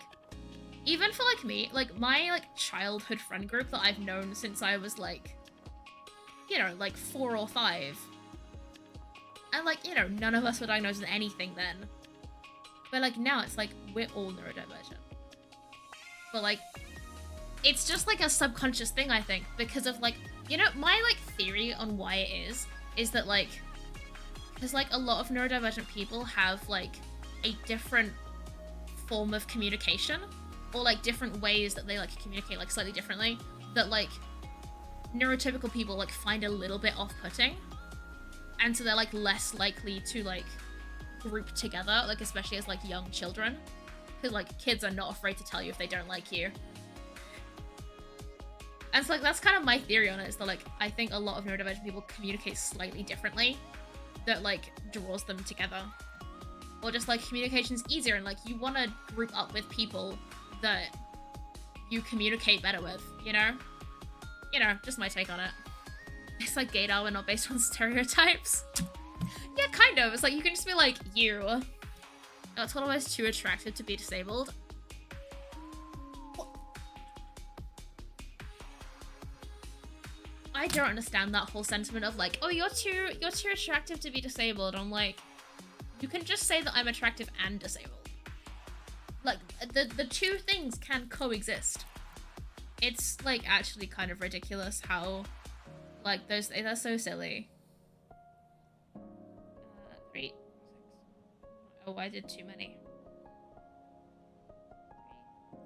Speaker 1: even for like me, like my like childhood friend group that I've known since I was like, you know, like 4 or 5, and like, you know, none of us were diagnosed with anything then, but like now it's like we're all neurodivergent. But like, it's just like a subconscious thing, I think, because of like, you know, my like theory on why it is that like, because like a lot of neurodivergent people have like a different form of communication, or like different ways that they like communicate like slightly differently, that like neurotypical people like find a little bit off-putting, and so they're like less likely to like group together, like especially as like young children, because like kids are not afraid to tell you if they don't like you. And so like that's kind of my theory on it, is that like I think a lot of neurodivergent people communicate slightly differently, that like draws them together, or just like communication's easier, and like you want to group up with people that you communicate better with, you know, just my take on it. It's like gaydar, we're not based on stereotypes. Yeah, kind of. It's like you can just be like, you, that's what I was too attracted to be disabled. I don't understand that whole sentiment of like, oh, you're too attractive to be disabled. I'm like, you can just say that I'm attractive and disabled. Like, the two things can coexist. It's like actually kind of ridiculous how like they're so silly. 3, 6. Oh, I did too many. 3, 6.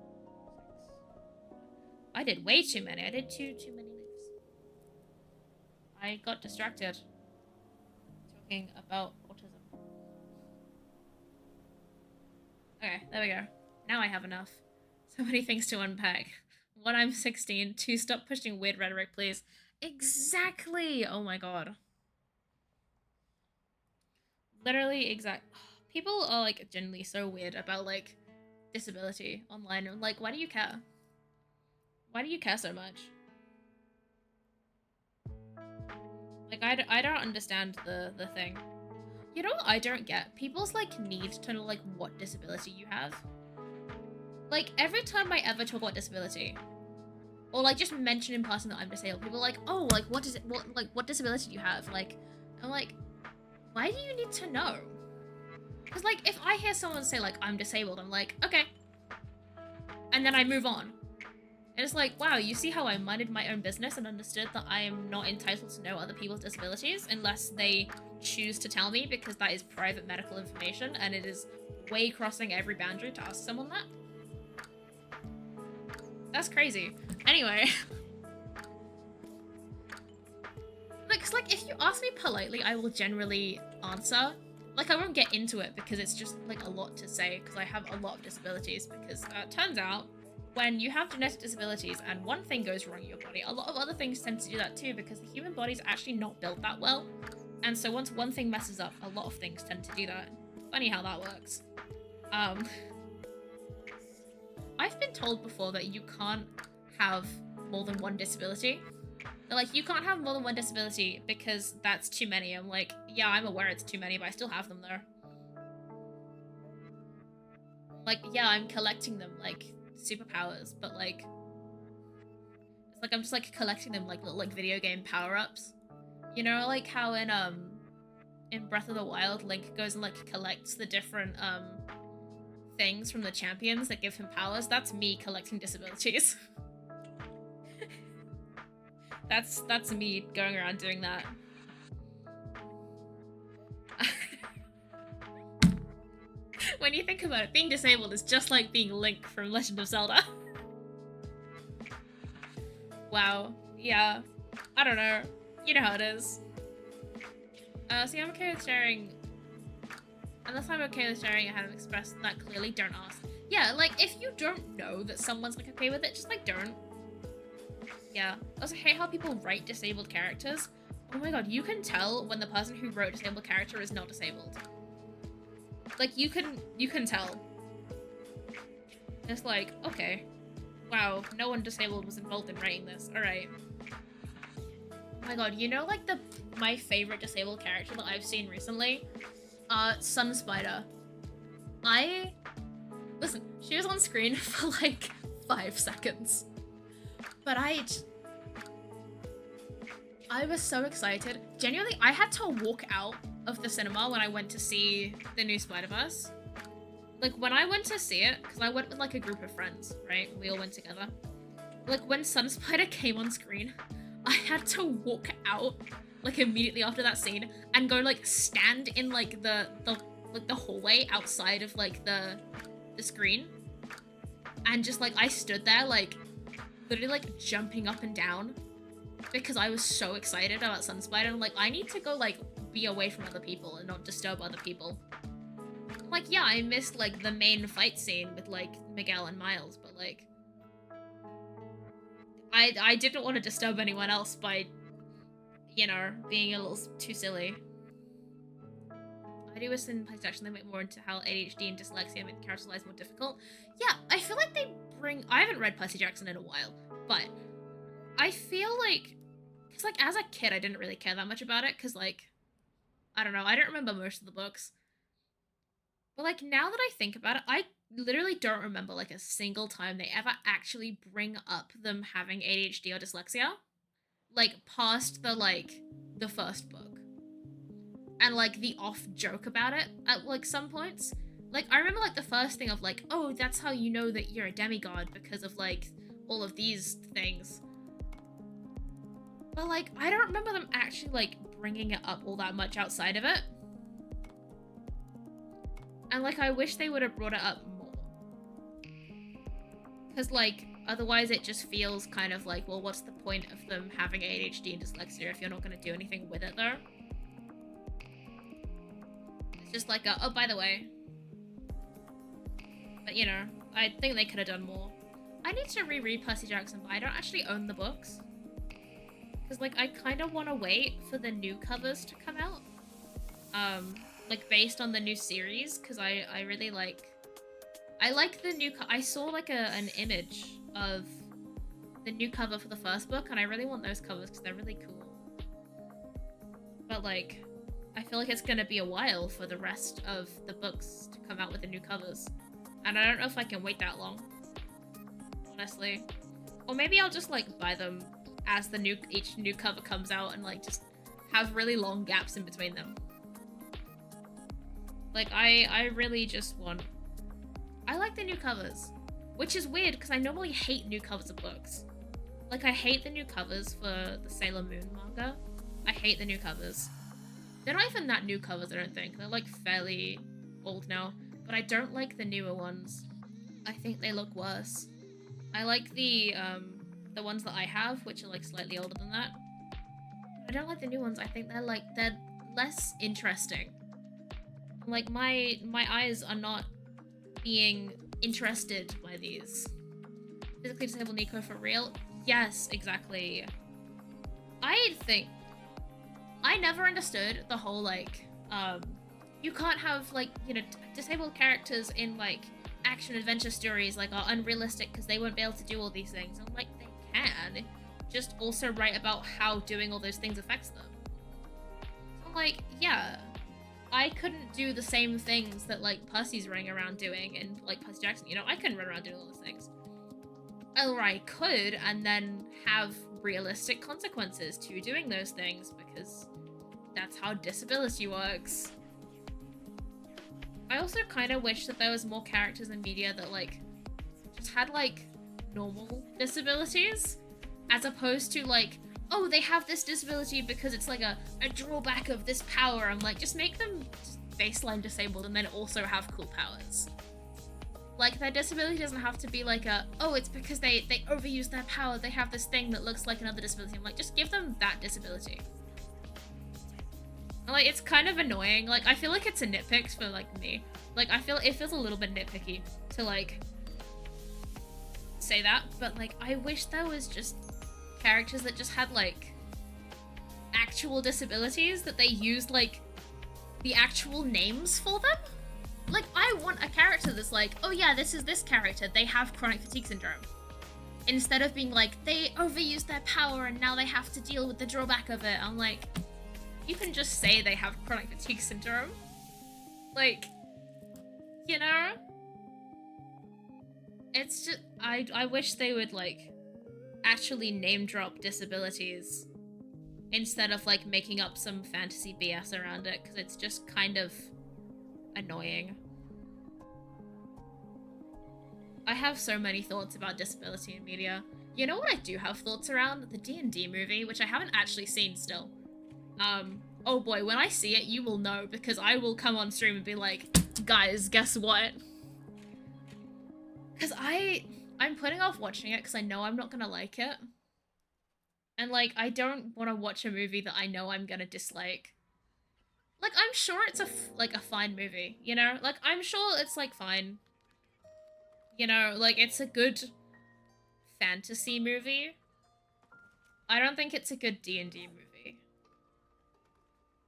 Speaker 1: I did way too many. I did too many leaves. I got distracted talking about autism. Okay, there we go. Now I have enough. So many things to unpack. 1, I'm 16. 2, stop pushing weird rhetoric, please. Exactly! Oh my god. Literally exact. People are like generally so weird about like disability online. I'm like, why do you care? Why do you care so much? Like, I don't understand the thing. You know what I don't get? People's like need to know like what disability you have. Like every time I ever talk about disability, or like just mention in passing that I'm disabled, people are like, oh, like what disability do you have? Like, I'm like, why do you need to know? Because like if I hear someone say like I'm disabled, I'm like, okay, and then I move on. And it's like, wow, you see how I minded my own business and understood that I am not entitled to know other people's disabilities unless they choose to tell me, because that is private medical information and it is way crossing every boundary to ask someone that. That's crazy. Anyway. Like, 'cause, like, if you ask me politely, I will generally answer. Like, I won't get into it because it's just, like, a lot to say because I have a lot of disabilities because turns out when you have genetic disabilities and one thing goes wrong in your body, a lot of other things tend to do that too because the human body is actually not built that well. And so once one thing messes up, a lot of things tend to do that. Funny how that works. I've been told before that you can't have more than one disability. They're like, you can't have more than one disability because that's too many. I'm like, yeah, I'm aware it's too many, but I still have them though. Like, yeah, I'm collecting them like superpowers, but like, it's like I'm just like collecting them like little like video game power-ups. You know, like how in Breath of the Wild, Link goes and like collects the different things from the champions that give him powers. That's me collecting disabilities. That's me going around doing that. When you think about it, being disabled is just like being Link from Legend of Zelda. Wow. Yeah. I don't know. You know how it is. See, I'm okay with sharing. Unless I'm okay with sharing, I haven't expressed that clearly, don't ask. Yeah, like, if you don't know that someone's, like, okay with it, just, like, don't. Yeah. I also hate how people write disabled characters. Oh my god, you can tell when the person who wrote disabled character is not disabled. Like, you can tell. It's like, okay. Wow, no one disabled was involved in writing this. Alright. Oh my god, you know, like, my favorite disabled character that I've seen recently? Sun Spider. Listen, she was on screen for like 5 seconds. But I was so excited. Genuinely, I had to walk out of the cinema when I went to see the new Spider-Verse. Like, when I went to see it, because I went with like a group of friends, right? We all went together. Like, when Sun Spider came on screen, I had to walk out like immediately after that scene and go like stand in like the hallway outside of like the screen, and just like I stood there like literally like jumping up and down because I was so excited about Sun Spider. I'm like, I need to go like be away from other people and not disturb other people. Like, yeah, I missed like the main fight scene with like Miguel and Miles, but like I didn't want to disturb anyone else by, you know, being a little too silly. I do wish in PlayStation they went more into how ADHD and dyslexia make character lives more difficult. Yeah, I feel like they bring... I haven't read Percy Jackson in a while, but I feel like... Because, like, as a kid, I didn't really care that much about it, because, like, I don't know, I don't remember most of the books. But, like, now that I think about it, I literally don't remember, like, a single time they ever actually bring up them having ADHD or dyslexia. Like, past the, like, the first book. And, like, the off joke about it at, like, some points. Like, I remember, like, the first thing of, like, oh, that's how you know that you're a demigod because of, like, all of these things. But, like, I don't remember them actually, like, bringing it up all that much outside of it. And, like, I wish they would have brought it up more. Because, like, otherwise it just feels kind of like, well, what's the point of them having ADHD and dyslexia if you're not going to do anything with it, though? It's just like, oh, by the way. But, you know, I think they could have done more. I need to reread Percy Jackson, but I don't actually own the books. Because, like, I kind of want to wait for the new covers to come out. Like, based on the new series, because I really like... I like the new... I saw, like, an image of the new cover for the first book, and I really want those covers, because they're really cool. But, like... I feel like it's gonna be a while for the rest of the books to come out with the new covers. And I don't know if I can wait that long, honestly. Or maybe I'll just like buy them as each new cover comes out and like just have really long gaps in between them. Like I really just want, I like the new covers, which is weird because I normally hate new covers of books. Like I hate the new covers for the Sailor Moon manga. I hate the new covers. They're not even that new covers, I don't think. They're like fairly old now, but I don't like the newer ones. I think they look worse. I like the ones that I have, which are like slightly older than that. I don't like the new ones. I think they're less interesting. Like my eyes are not being interested by these. Physically disabled Nico for real? Yes, exactly. I think I never understood the whole like you can't have like, you know, disabled characters in like action adventure stories like are unrealistic because they won't be able to do all these things. I'm like, they can, just also write about how doing all those things affects them. So like, yeah, I couldn't do the same things that like Percy's running around doing and like Percy Jackson, you know, I couldn't run around doing all those things. Or I could, and then have realistic consequences to doing those things because that's how disability works. I also kind of wish that there was more characters in media that like just had like normal disabilities as opposed to like, oh, they have this disability because it's like a drawback of this power. I'm like, just make them just baseline disabled and then also have cool powers. Like, their disability doesn't have to be like a, oh, it's because they overuse their power, they have this thing that looks like another disability. I'm like, just give them that disability. Like, it's kind of annoying. Like, I feel like it's a nitpick for, like, me. Like, I feel it feels a little bit nitpicky to, like, say that. But, like, I wish there was just characters that just had, like, actual disabilities that they used, like, the actual names for them. Like, I want a character that's like, oh yeah, this is this character, they have chronic fatigue syndrome. Instead of being like, they overused their power and now they have to deal with the drawback of it. I'm like, you can just say they have chronic fatigue syndrome. Like, you know? It's just, I wish they would, like, actually name drop disabilities instead of, like, making up some fantasy BS around it, because it's just kind of annoying. I have so many thoughts about disability in media. You know what I do have thoughts around? The D&D movie, which I haven't actually seen still. Oh boy, when I see it, you will know, because I will come on stream and be like, guys, guess what? Because I'm putting off watching it because I know I'm not gonna like it. And, like, I don't want to watch a movie that I know I'm gonna dislike. Like, I'm sure it's a fine movie, you know? Like, I'm sure it's, like, fine. You know, like, it's a good fantasy movie. I don't think it's a good D&D movie.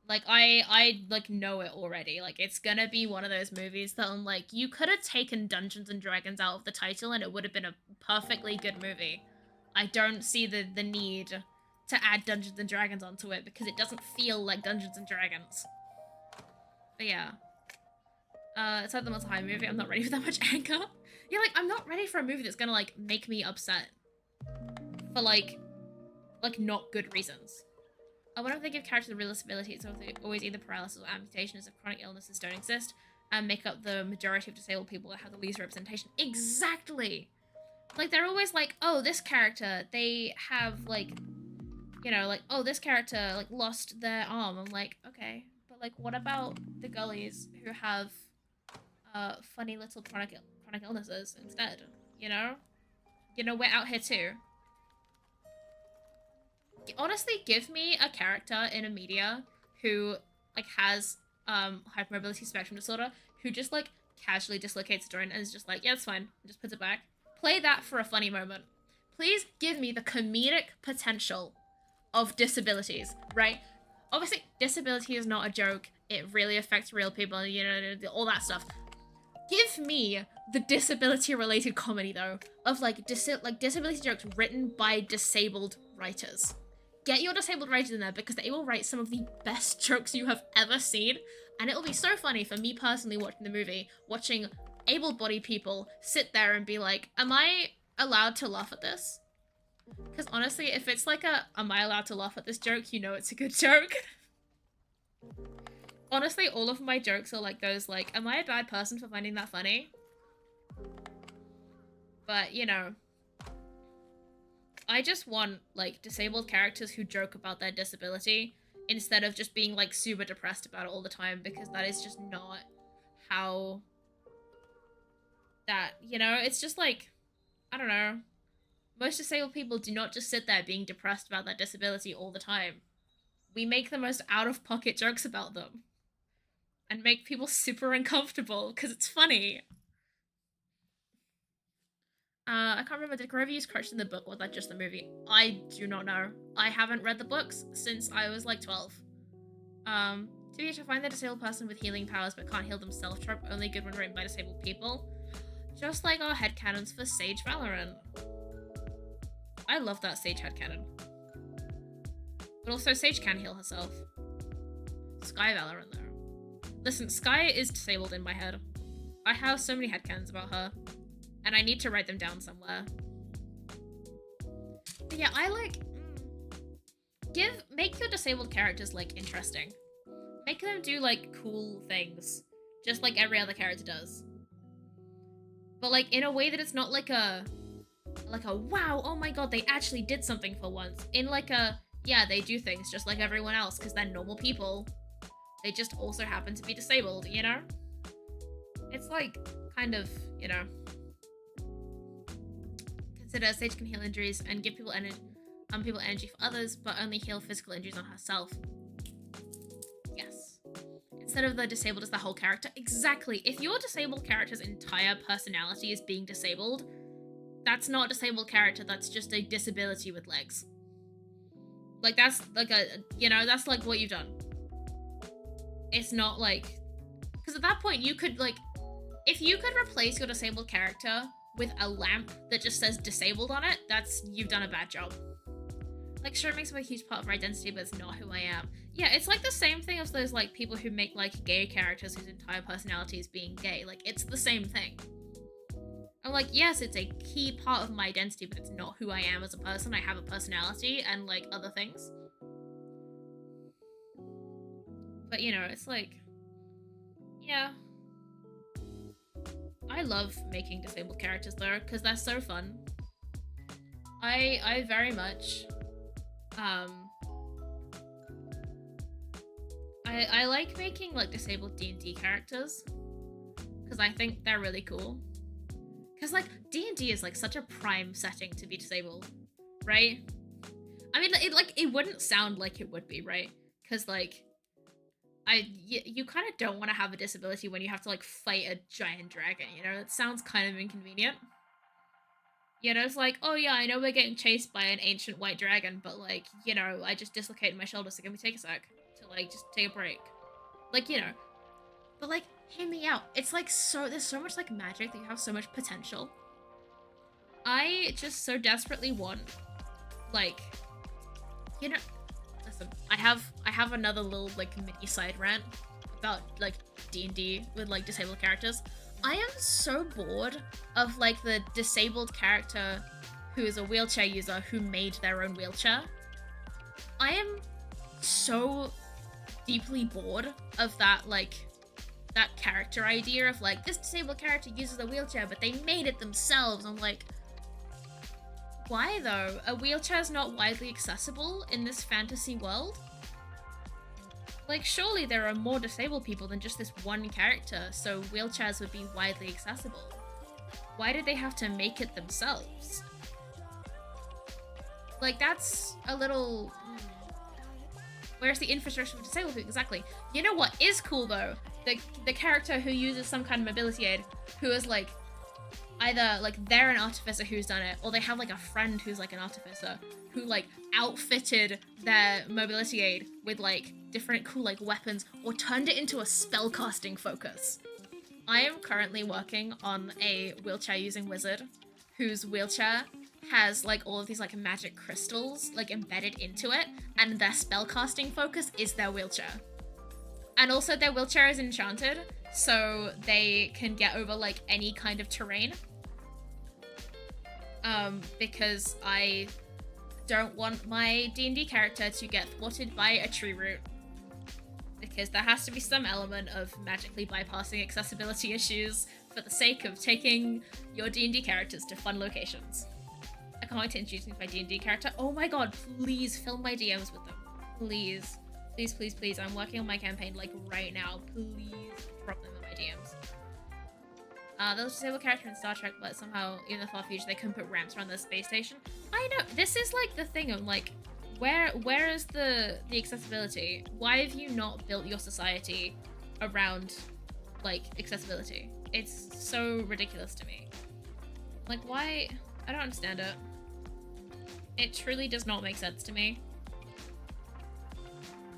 Speaker 1: Like, I like, know it already. Like, it's gonna be one of those movies that I'm like, you could have taken Dungeons & Dragons out of the title and it would have been a perfectly good movie. I don't see the need to add Dungeons & Dragons onto it because it doesn't feel like Dungeons & Dragons. But yeah. It's like the most high movie. I'm not ready for that much anger. Yeah, like, I'm not ready for a movie that's gonna, like, make me upset. For, like, not good reasons. Whenever they give characters a real disability, it's always either paralysis or amputation, as if chronic illnesses don't exist, and make up the majority of disabled people that have the least representation. Exactly! Like, they're always like, oh, this character, they have, like, you know, like, oh, this character, like, lost their arm. I'm like, okay. But, like, what about the gullies who have, funny little chronic illnesses instead, you know? You know, we're out here too. Honestly, give me a character in a media who, like, has, hypermobility spectrum disorder, who just, like, casually dislocates a joint and is just like, yeah, it's fine, and just puts it back. Play that for a funny moment. Please give me the comedic potential of disabilities, right? Obviously, disability is not a joke. It really affects real people, you know, all that stuff. Give me the disability-related comedy, though, of, like, disability jokes written by disabled writers. get your disabled writers in there because they will write some of the best jokes you have ever seen. And it'll be so funny for me personally watching the movie, watching able-bodied people sit there and be like, am I allowed to laugh at this? Because honestly, if it's like a, am I allowed to laugh at this joke, you know it's a good joke. Honestly, all of my jokes are like those, like, am I a bad person for finding that funny? But, you know, I just want, like, disabled characters who joke about their disability instead of just being, like, super depressed about it all the time, because that is just not how that, you know, it's just like, I don't know. Most disabled people do not just sit there being depressed about their disability all the time. We make the most out-of-pocket jokes about them and make people super uncomfortable because it's funny. I can't remember, did Grover use crutches in the book or was that just the movie? I do not know. I haven't read the books since I was like 12. To find the disabled person with healing powers but can't heal themselves trope only good when written by disabled people. Just like our headcanons for Sage Valorant. I love that Sage headcanon. But also Sage can heal herself. Sky Valorant though. Listen, Sky is disabled in my head. I have so many headcanons about her. And I need to write them down somewhere. But yeah, I like... Make your disabled characters, like, interesting. Make them do, like, cool things. Just like every other character does. But, like, in a way that it's not like a... Like a, wow, oh my god, they actually did something for once. In like a, yeah, they do things just like everyone else because they're normal people. They just also happen to be disabled, you know? It's like, kind of, you know... Consider Sage can heal injuries and give people energy for others, but only heal physical injuries on herself. Yes. Instead of the disabled as the whole character. Exactly. If your disabled character's entire personality is being disabled, that's not a disabled character, that's just a disability with legs. Like, that's like a, you know, that's like what you've done. It's not like... Because at that point, you could, like... If you could replace your disabled character with a lamp that just says disabled on it, you've done a bad job. Like, sure, it makes up a huge part of our identity, but it's not who I am. Yeah, it's like the same thing as those, like, people who make, like, gay characters whose entire personality is being gay. Like, it's the same thing. I'm like, yes, it's a key part of my identity, but it's not who I am as a person. I have a personality and, like, other things. But, you know, it's like... Yeah. I love making disabled characters, though, because they're so fun. I very much... I like making, like, disabled D&D characters. Because I think they're really cool. Because, like, D&D is, like, such a prime setting to be disabled, right? I mean, it wouldn't sound like it would be, right? Because, like, you kind of don't want to have a disability when you have to, like, fight a giant dragon, you know? It sounds kind of inconvenient. You know, it's like, oh yeah, I know we're getting chased by an ancient white dragon, but, like, you know, I just dislocated my shoulder, so can we take a sec to, like, just take a break? Like, you know. But, like, hear me out. It's, like, there's so much, like, magic that you have so much potential. I just so desperately want, like, you know, listen, I have another little, like, mini side rant about, like, D&D with, like, disabled characters. I am so bored of, like, the disabled character who is a wheelchair user who made their own wheelchair. I am so deeply bored of that, like, that character idea of, like, this disabled character uses a wheelchair, but they made it themselves. I'm like, why, though? A wheelchair is not widely accessible in this fantasy world? Like, surely there are more disabled people than just this one character, so wheelchairs would be widely accessible. Why did they have to make it themselves? Like, that's a little... Where's the infrastructure for disabled people? Exactly. You know what is cool, though? The character who uses some kind of mobility aid, who is, like, either, like, they're an artificer who's done it, or they have, like, a friend who's, like, an artificer, who, like, outfitted their mobility aid with, like, different cool, like, weapons, or turned it into a spellcasting focus. I am currently working on a wheelchair-using wizard whose wheelchair has like all of these like magic crystals like embedded into it, and their spellcasting focus is their wheelchair. And also their wheelchair is enchanted, so they can get over like any kind of terrain. Because I don't want my D&D character to get thwarted by a tree root. Because there has to be some element of magically bypassing accessibility issues for the sake of taking your D&D characters to fun locations. I can't wait to introduce my D&D character. Oh my god, please film my DMs with them. Please. Please, please, please. I'm working on my campaign like right now. Please drop them in my DMs. They'll disabled character in Star Trek, but somehow in the far future they couldn't put ramps around the space station. I know, this is like the thing of like, where is the accessibility? Why have you not built your society around like accessibility? It's so ridiculous to me. Like, why? I don't understand it. It truly does not make sense to me.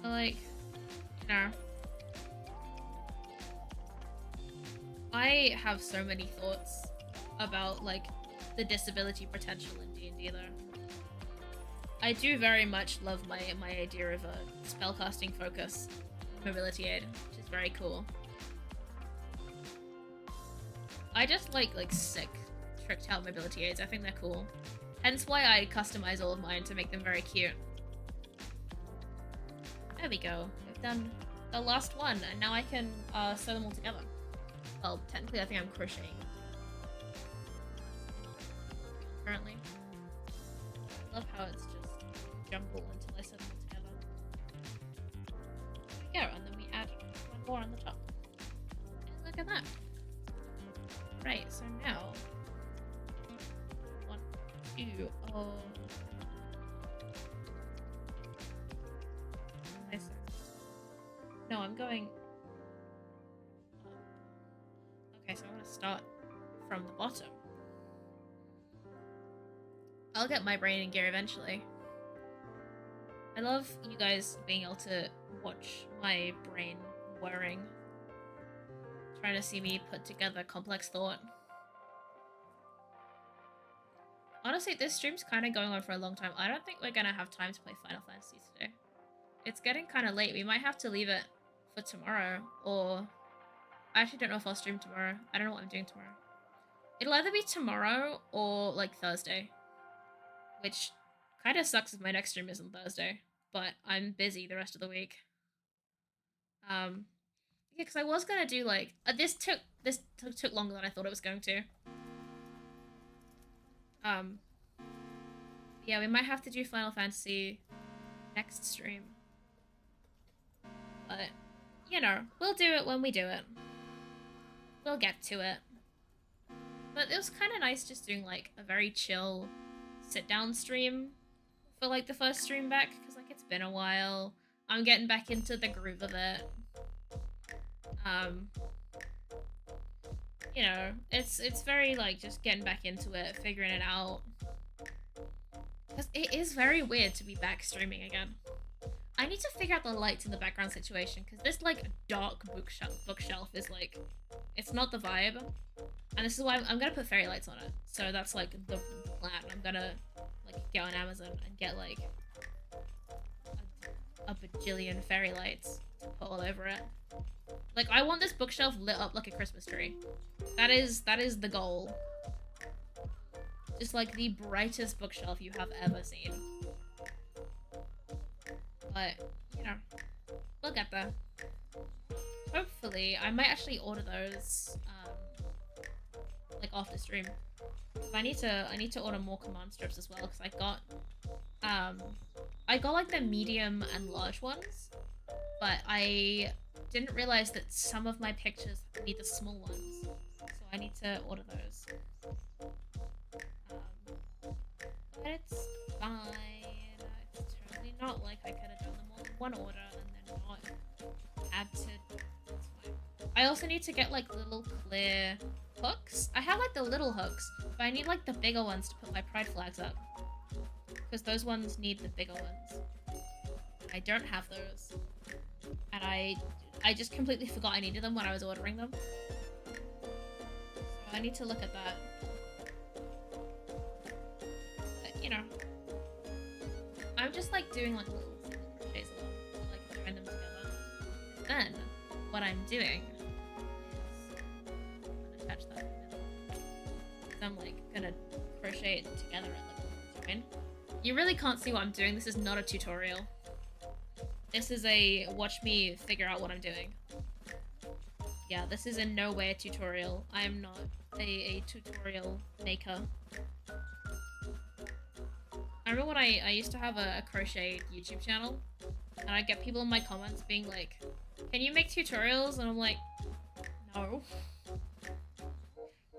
Speaker 1: Like, you know, I have so many thoughts about like the disability potential in D&D though. I do very much love my idea of a spellcasting focus mobility aid, which is very cool. I just like sick tricked out mobility aids. I think they're cool. Hence why I customize all of mine to make them very cute. There we go. We've done the last one, and now I can sew them all together. Well, technically I think I'm crocheting currently. I love how it's just jumble until I sew them all together. There we go, and then we add one more on the top. And look at that. Right, so now 1, 2, oh. No, I'm going. Okay, so I'm gonna start from the bottom. I'll get my brain in gear eventually. I love you guys being able to watch my brain whirring, trying to see me put together complex thought. Honestly, this stream's kind of going on for a long time. I don't think we're gonna have time to play Final Fantasy today. It's getting kind of late. We might have to leave it for tomorrow, or I actually don't know if I'll stream tomorrow. I don't know what I'm doing tomorrow. It'll either be tomorrow or like Thursday, which kind of sucks if my next stream is on Thursday, but I'm busy the rest of the week. Yeah, because I was gonna do like this took longer than I thought it was going to. Yeah, we might have to do Final Fantasy next stream, but you know, we'll do it when we do it. We'll get to it. But it was kind of nice just doing like a very chill sit-down stream for like the first stream back, because like it's been a while. I'm getting back into the groove of it. You know, it's very like just getting back into it, figuring it out. Because it is very weird to be back streaming again. I need to figure out the lights in the background situation, because this like dark bookshelf is like, it's not the vibe. And this is why I'm gonna put fairy lights on it. So that's like the plan. I'm gonna like get on Amazon and get like a bajillion fairy lights to put all over it. Like, I want this bookshelf lit up like a Christmas tree. That is the goal. Just like the brightest bookshelf you have ever seen. But, you know, we'll get there. Hopefully, I might actually order those, like after stream. I need to order more command strips as well, because I got like the medium and large ones, but I didn't realize that some of my pictures need the small ones, so I need to order those. But it's fine. It's totally not like I could have done them all in one order and then not add to. It's fine. I also need to get like little clear hooks. I have like the little hooks, but I need like the bigger ones to put my pride flags up, because those ones need the bigger ones. I don't have those, and I just completely forgot I needed them when I was ordering them. So I need to look at that. I'm just like doing like little single crochets a lot, like throwing them together. Then what I'm doing is I'm gonna attach that in the middle. So I'm like gonna crochet it together at like join. You really can't see what I'm doing. This is not a tutorial. This is a watch me figure out what I'm doing. Yeah, this is in no way a tutorial. I am not a tutorial maker. I remember when I used to have a crochet YouTube channel, and I get people in my comments being like, can you make tutorials? And I'm like, no.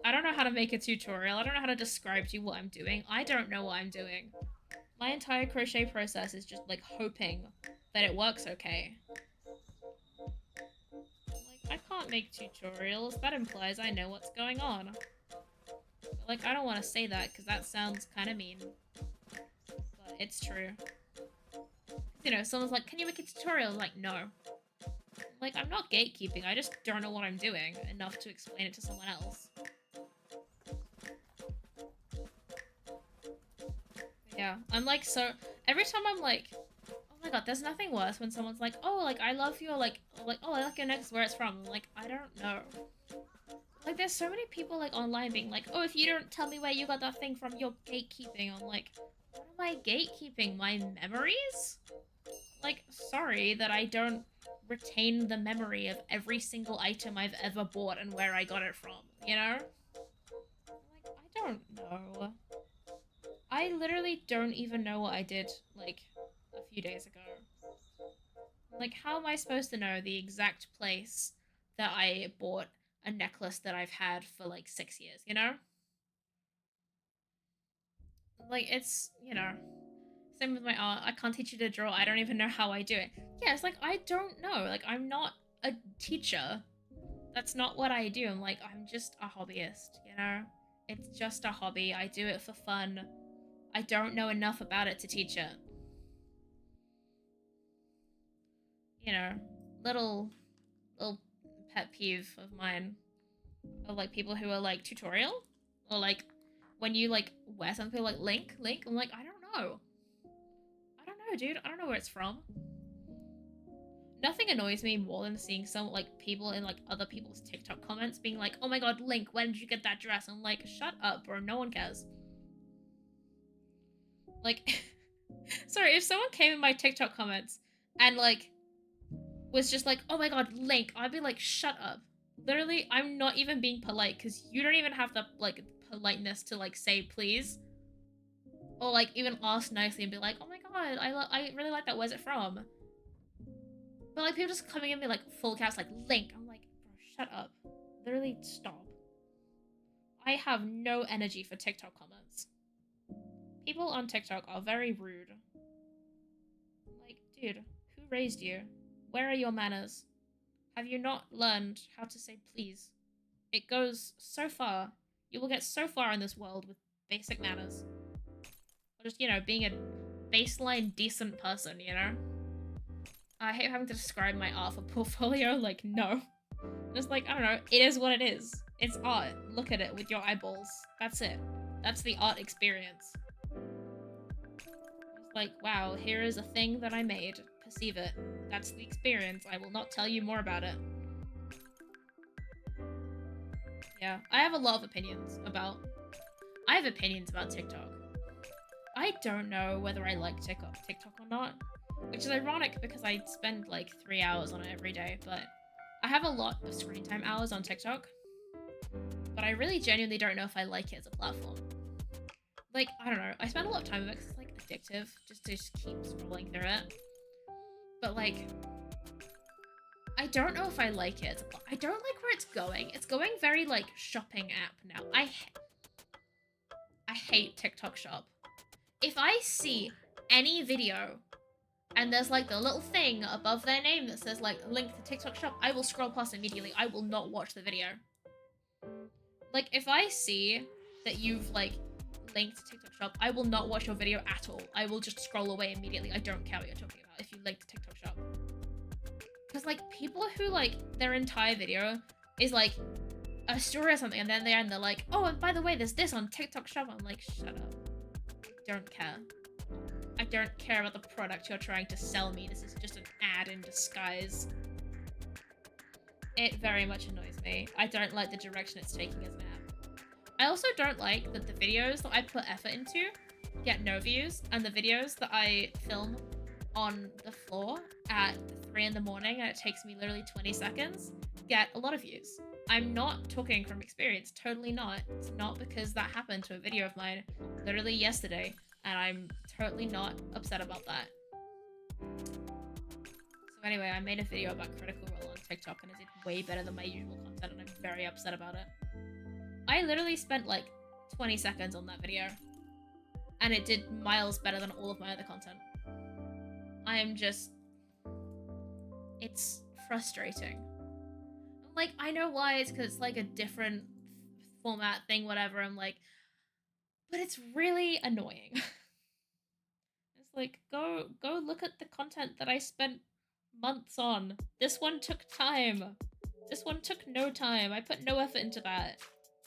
Speaker 1: I don't know how to make a tutorial. I don't know how to describe to you what I'm doing. I don't know what I'm doing. My entire crochet process is just like hoping that it works okay. Like, I can't make tutorials. That implies I know what's going on. But, like, I don't want to say that because that sounds kind of mean. But it's true. You know, someone's like, can you make a tutorial? I'm like, no. Like, I'm not gatekeeping. I just don't know what I'm doing enough to explain it to someone else. Yeah, I'm like, so every time I'm like, oh my god, there's nothing worse when someone's like, oh, like, I love you, or like, oh, I like your necklace, where it's from. I'm like, I don't know. Like, there's so many people, like, online being like, oh, if you don't tell me where you got that thing from, you're gatekeeping. I'm like, what am I gatekeeping? My memories? Like, sorry that I don't retain the memory of every single item I've ever bought and where I got it from, you know? Like, I don't know. I literally don't even know what I did, like, a few days ago. Like, how am I supposed to know the exact place that I bought a necklace that I've had for, like, 6 years, you know? Like, it's, you know, same with my art. I can't teach you to draw. I don't even know how I do it. Yeah, it's like, I don't know. Like, I'm not a teacher. That's not what I do. I'm like, I'm just a hobbyist, you know? It's just a hobby. I do it for fun. I don't know enough about it to teach it. You know, little pet peeve of mine of like people who are like tutorial or like when you like wear something like link. I'm like, I don't know, dude. I don't know where it's from. Nothing annoys me more than seeing some like people in like other people's TikTok comments being like, oh my god, Link, when did you get that dress? I'm like, shut up, bro. No one cares. Like, sorry, if someone came in my TikTok comments and like was just like, oh my god, Link, I'd be like, shut up. Literally, I'm not even being polite because you don't even have the like politeness to like say please. Or like even ask nicely and be like, oh my god, I really like that, where's it from? But like people just coming in me like full cast like Link. I'm like, bro, shut up. Literally stop. I have no energy for TikTok comments. People on TikTok are very rude. Like, dude, who raised you? Where are your manners? Have you not learned how to say please? It goes so far. You will get so far in this world with basic manners. Or just, you know, being a baseline decent person, you know? I hate having to describe my art for portfolio, like, no. Just like, I don't know, it is what it is. It's art. Look at it with your eyeballs. That's it. That's the art experience. It's like, wow, here is a thing that I made. Perceive it. That's the experience. I will not tell you more about it. Yeah, I have a lot of opinions about... I have opinions about TikTok. I don't know whether I like TikTok or not, which is ironic because I spend like 3 hours on it every day, but I have a lot of screen time hours on TikTok, but I really genuinely don't know if I like it as a platform. Like, I don't know, I spend a lot of time with it because it's like addictive just to keep scrolling through it, but like, I don't know if I like it. I don't like where it's going. It's going very like shopping app now. I hate TikTok shop. If I see any video and there's like the little thing above their name that says like link to TikTok shop, I will scroll past immediately. I will not watch the video. Like if I see that you've like linked to TikTok shop, I will not watch your video at all. I will just scroll away immediately. I don't care what you're talking about if you link to TikTok shop. Because like people who like their entire video is like a story or something and then they're like, oh, and by the way, there's this on TikTok shop. I'm like, shut up. I don't care. I don't care about the product you're trying to sell me. This is just an ad in disguise. It very much annoys me. I don't like the direction it's taking as an app. I also don't like that the videos that I put effort into get no views, and the videos that I film on the floor at 3 in the morning and it takes me literally 20 seconds get a lot of views. I'm not talking from experience, totally not. It's not because that happened to a video of mine literally yesterday, and I'm totally not upset about that. So anyway, I made a video about Critical Role on TikTok and it did way better than my usual content, and I'm very upset about it. I literally spent like 20 seconds on that video, and it did miles better than all of my other content. I am just... It's frustrating. Like, I know why, it's because it's like a different format thing, whatever. I'm like, but it's really annoying. It's like, go look at the content that I spent months on. This one took time. This one took no time. I put no effort into that.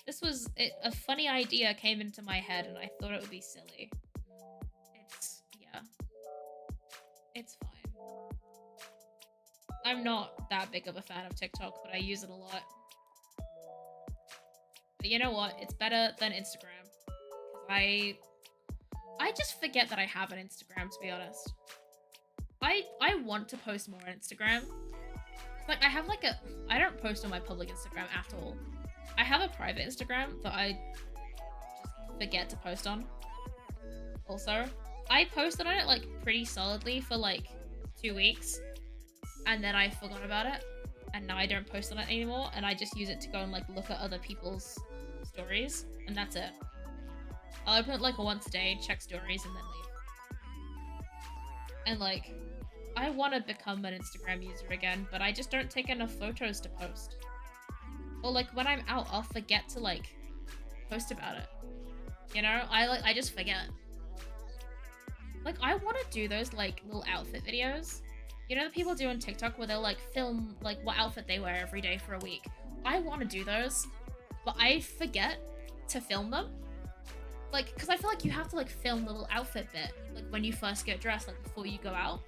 Speaker 1: This was a funny idea came into my head and I thought it would be silly. Yeah. It's fine. I'm not that big of a fan of TikTok, but I use it a lot. But you know what? It's better than Instagram. Because I just forget that I have an Instagram, to be honest. I want to post more on Instagram. Like, I have like I don't post on my public Instagram at all. I have a private Instagram that I just forget to post on. Also, I posted on it like pretty solidly for like 2 weeks. And then I forgot about it, and now I don't post on it anymore, and I just use it to go and like look at other people's stories, and that's it. I'll open it like once a day, check stories, and then leave. And like, I want to become an Instagram user again, but I just don't take enough photos to post. Or like when I'm out, I'll forget to like post about it. You know, I just forget. Like, I want to do those like little outfit videos. You know the people do on TikTok where they'll like film like what outfit they wear every day for a week? I want to do those, but I forget to film them. Like, because I feel like you have to like film the little outfit bit, like when you first get dressed, like before you go out,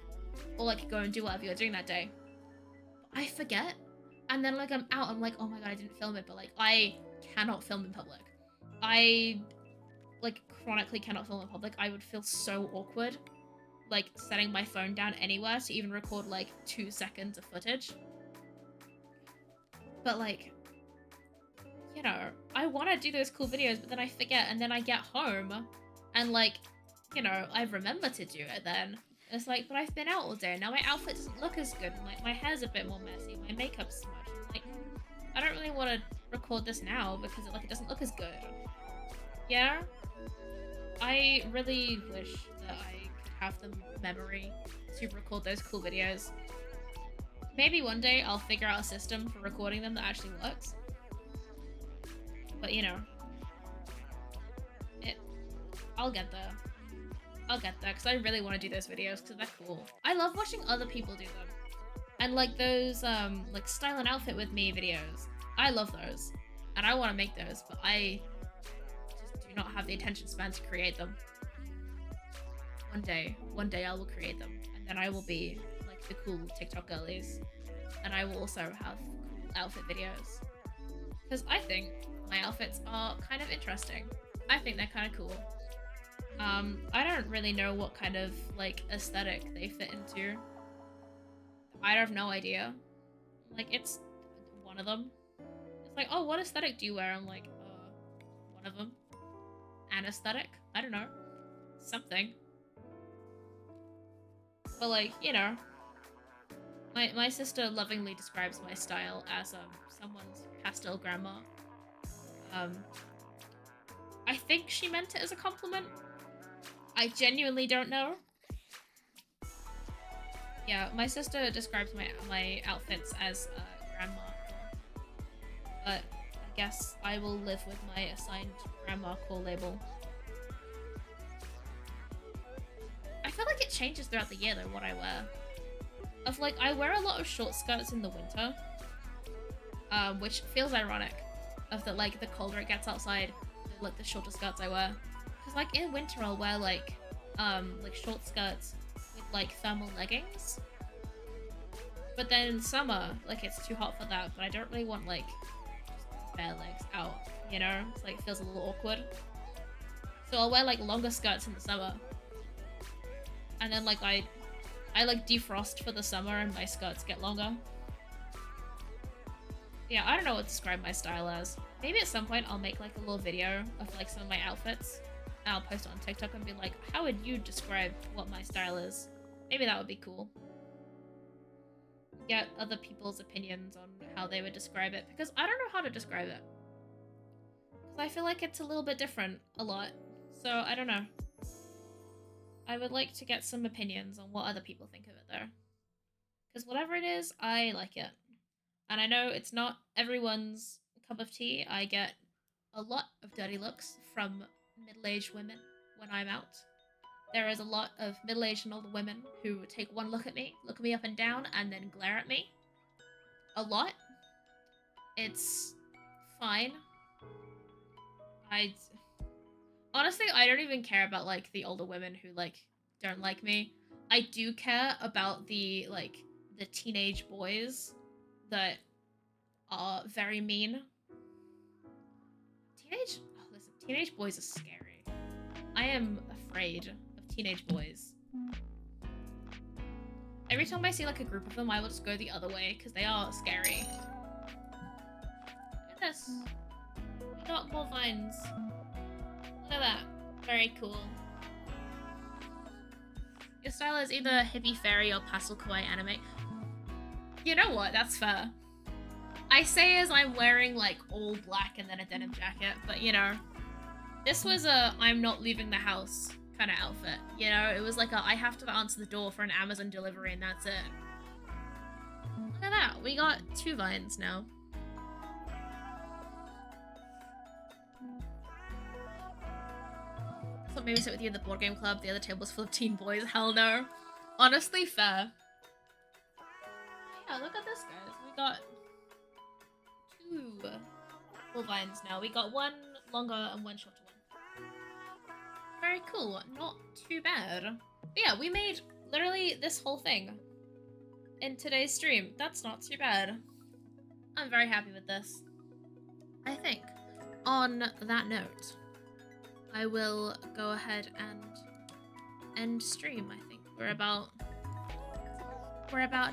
Speaker 1: or like go and do whatever you're doing that day. But I forget, and then like I'm out, I'm like, oh my god, I didn't film it, but like I cannot film in public. I like chronically cannot film in public. I would feel so awkward like setting my phone down anywhere to even record like 2 seconds of footage. But like, you know, I want to do those cool videos, but then I forget, and then I get home and like, you know, I remember to do it then. And it's like, but I've been out all day, now my outfit doesn't look as good, and like my hair's a bit more messy, my makeup's smudged. Like, I don't really want to record this now because it doesn't look as good. Yeah? I really wish that I have the memory to record those cool videos. Maybe one day I'll figure out a system for recording them that actually works. But you know, I'll get there. I'll get there because I really want to do those videos because they're cool. I love watching other people do them. And like those like style and outfit with me videos. I love those. And I want to make those, but I just do not have the attention span to create them. One day I will create them, and then I will be like the cool TikTok girlies, and I will also have cool outfit videos. Because I think my outfits are kind of interesting. I think they're kind of cool. I don't really know what kind of like aesthetic they fit into. I have no idea. Like, it's one of them. It's like, oh, what aesthetic do you wear? I'm like, one of them. An aesthetic? I don't know. Something. But like, you know, my sister lovingly describes my style as someone's pastel grandma. I think she meant it as a compliment. I genuinely don't know. Yeah, my sister describes my outfits as grandma. But I guess I will live with my assigned grandma core label. I feel like it changes throughout the year though, what I wear. I wear a lot of short skirts in the winter, which feels ironic. The colder it gets outside, like the shorter skirts I wear. Because like in winter I'll wear like like short skirts with like thermal leggings. But then in summer, like it's too hot for that, but I don't really want like just bare legs out, you know? It's like it feels a little awkward. So I'll wear like longer skirts in the summer. And then like I like defrost for the summer and my skirts get longer. Yeah, I don't know what to describe my style as. Maybe at some point I'll make like a little video of like some of my outfits. And I'll post it on TikTok and be like, how would you describe what my style is? Maybe that would be cool. Get other people's opinions on how they would describe it. Because I don't know how to describe it. Because I feel like it's a little bit different a lot. So I don't know. I would like to get some opinions on what other people think of it though. Because whatever it is, I like it. And I know it's not everyone's cup of tea. I get a lot of dirty looks from middle-aged women when I'm out. There is a lot of middle-aged and older women who take one look at me up and down, and then glare at me. A lot. It's fine. Honestly, I don't even care about, like, the older women who, like, don't like me. I do care about the, like, the teenage boys that are very mean. Teenage boys are scary. I am afraid of teenage boys. Every time I see, like, a group of them, I will just go the other way, because they are scary. Look at this. We got more vines. Look at that. Very cool. Your style is either hippie fairy or pastel kawaii anime. You know what? That's fair. I say as I'm wearing like all black and then a denim jacket, but you know, this was a I'm not leaving the house kind of outfit. You know, it was like a I have to answer the door for an Amazon delivery and that's it. Look at that. We got 2 vines now. So maybe sit with you in the board game club. The other table's full of teen boys. Hell no. Honestly, fair. Yeah, look at this, guys. We got 2 full vines now. We got 1 longer and 1 shorter one. Very cool. Not too bad. But yeah, we made literally this whole thing in today's stream. That's not too bad. I'm very happy with this. I think on that note, I will go ahead and end stream. I think we're about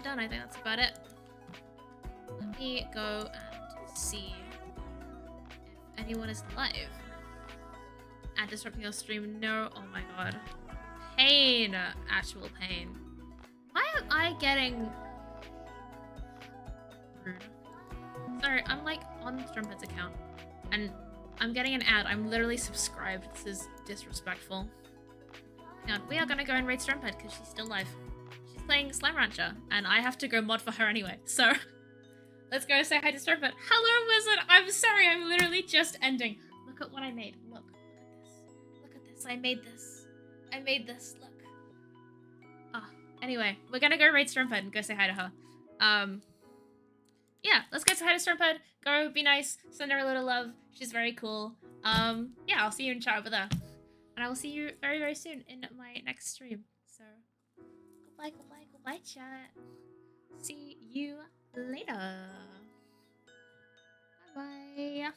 Speaker 1: done. I think that's about it. Let me go and see if anyone is live. And disrupting your stream. No. Oh my god. Pain. Actual pain. Why am I getting rude? Sorry, I'm like on Strumpet's account and I'm getting an ad. I'm literally subscribed. This is disrespectful. Hang on. We are gonna go and raid Strumpet because she's still live. She's playing Slime Rancher and I have to go mod for her anyway. So let's go say hi to Strumpet. Hello, Wizard. I'm sorry. I'm literally just ending. Look at what I made. Look at this. Look at this. I made this. I made this. Look. Ah. Anyway, we're gonna go raid Strumpet and go say hi to her. Yeah, let's get say hi to Stormped. Go be nice, send her a little love. She's very cool. Yeah, I'll see you in chat over there. And I will see you very, very soon in my next stream. So, goodbye, goodbye, goodbye, chat. See you later. Bye-bye.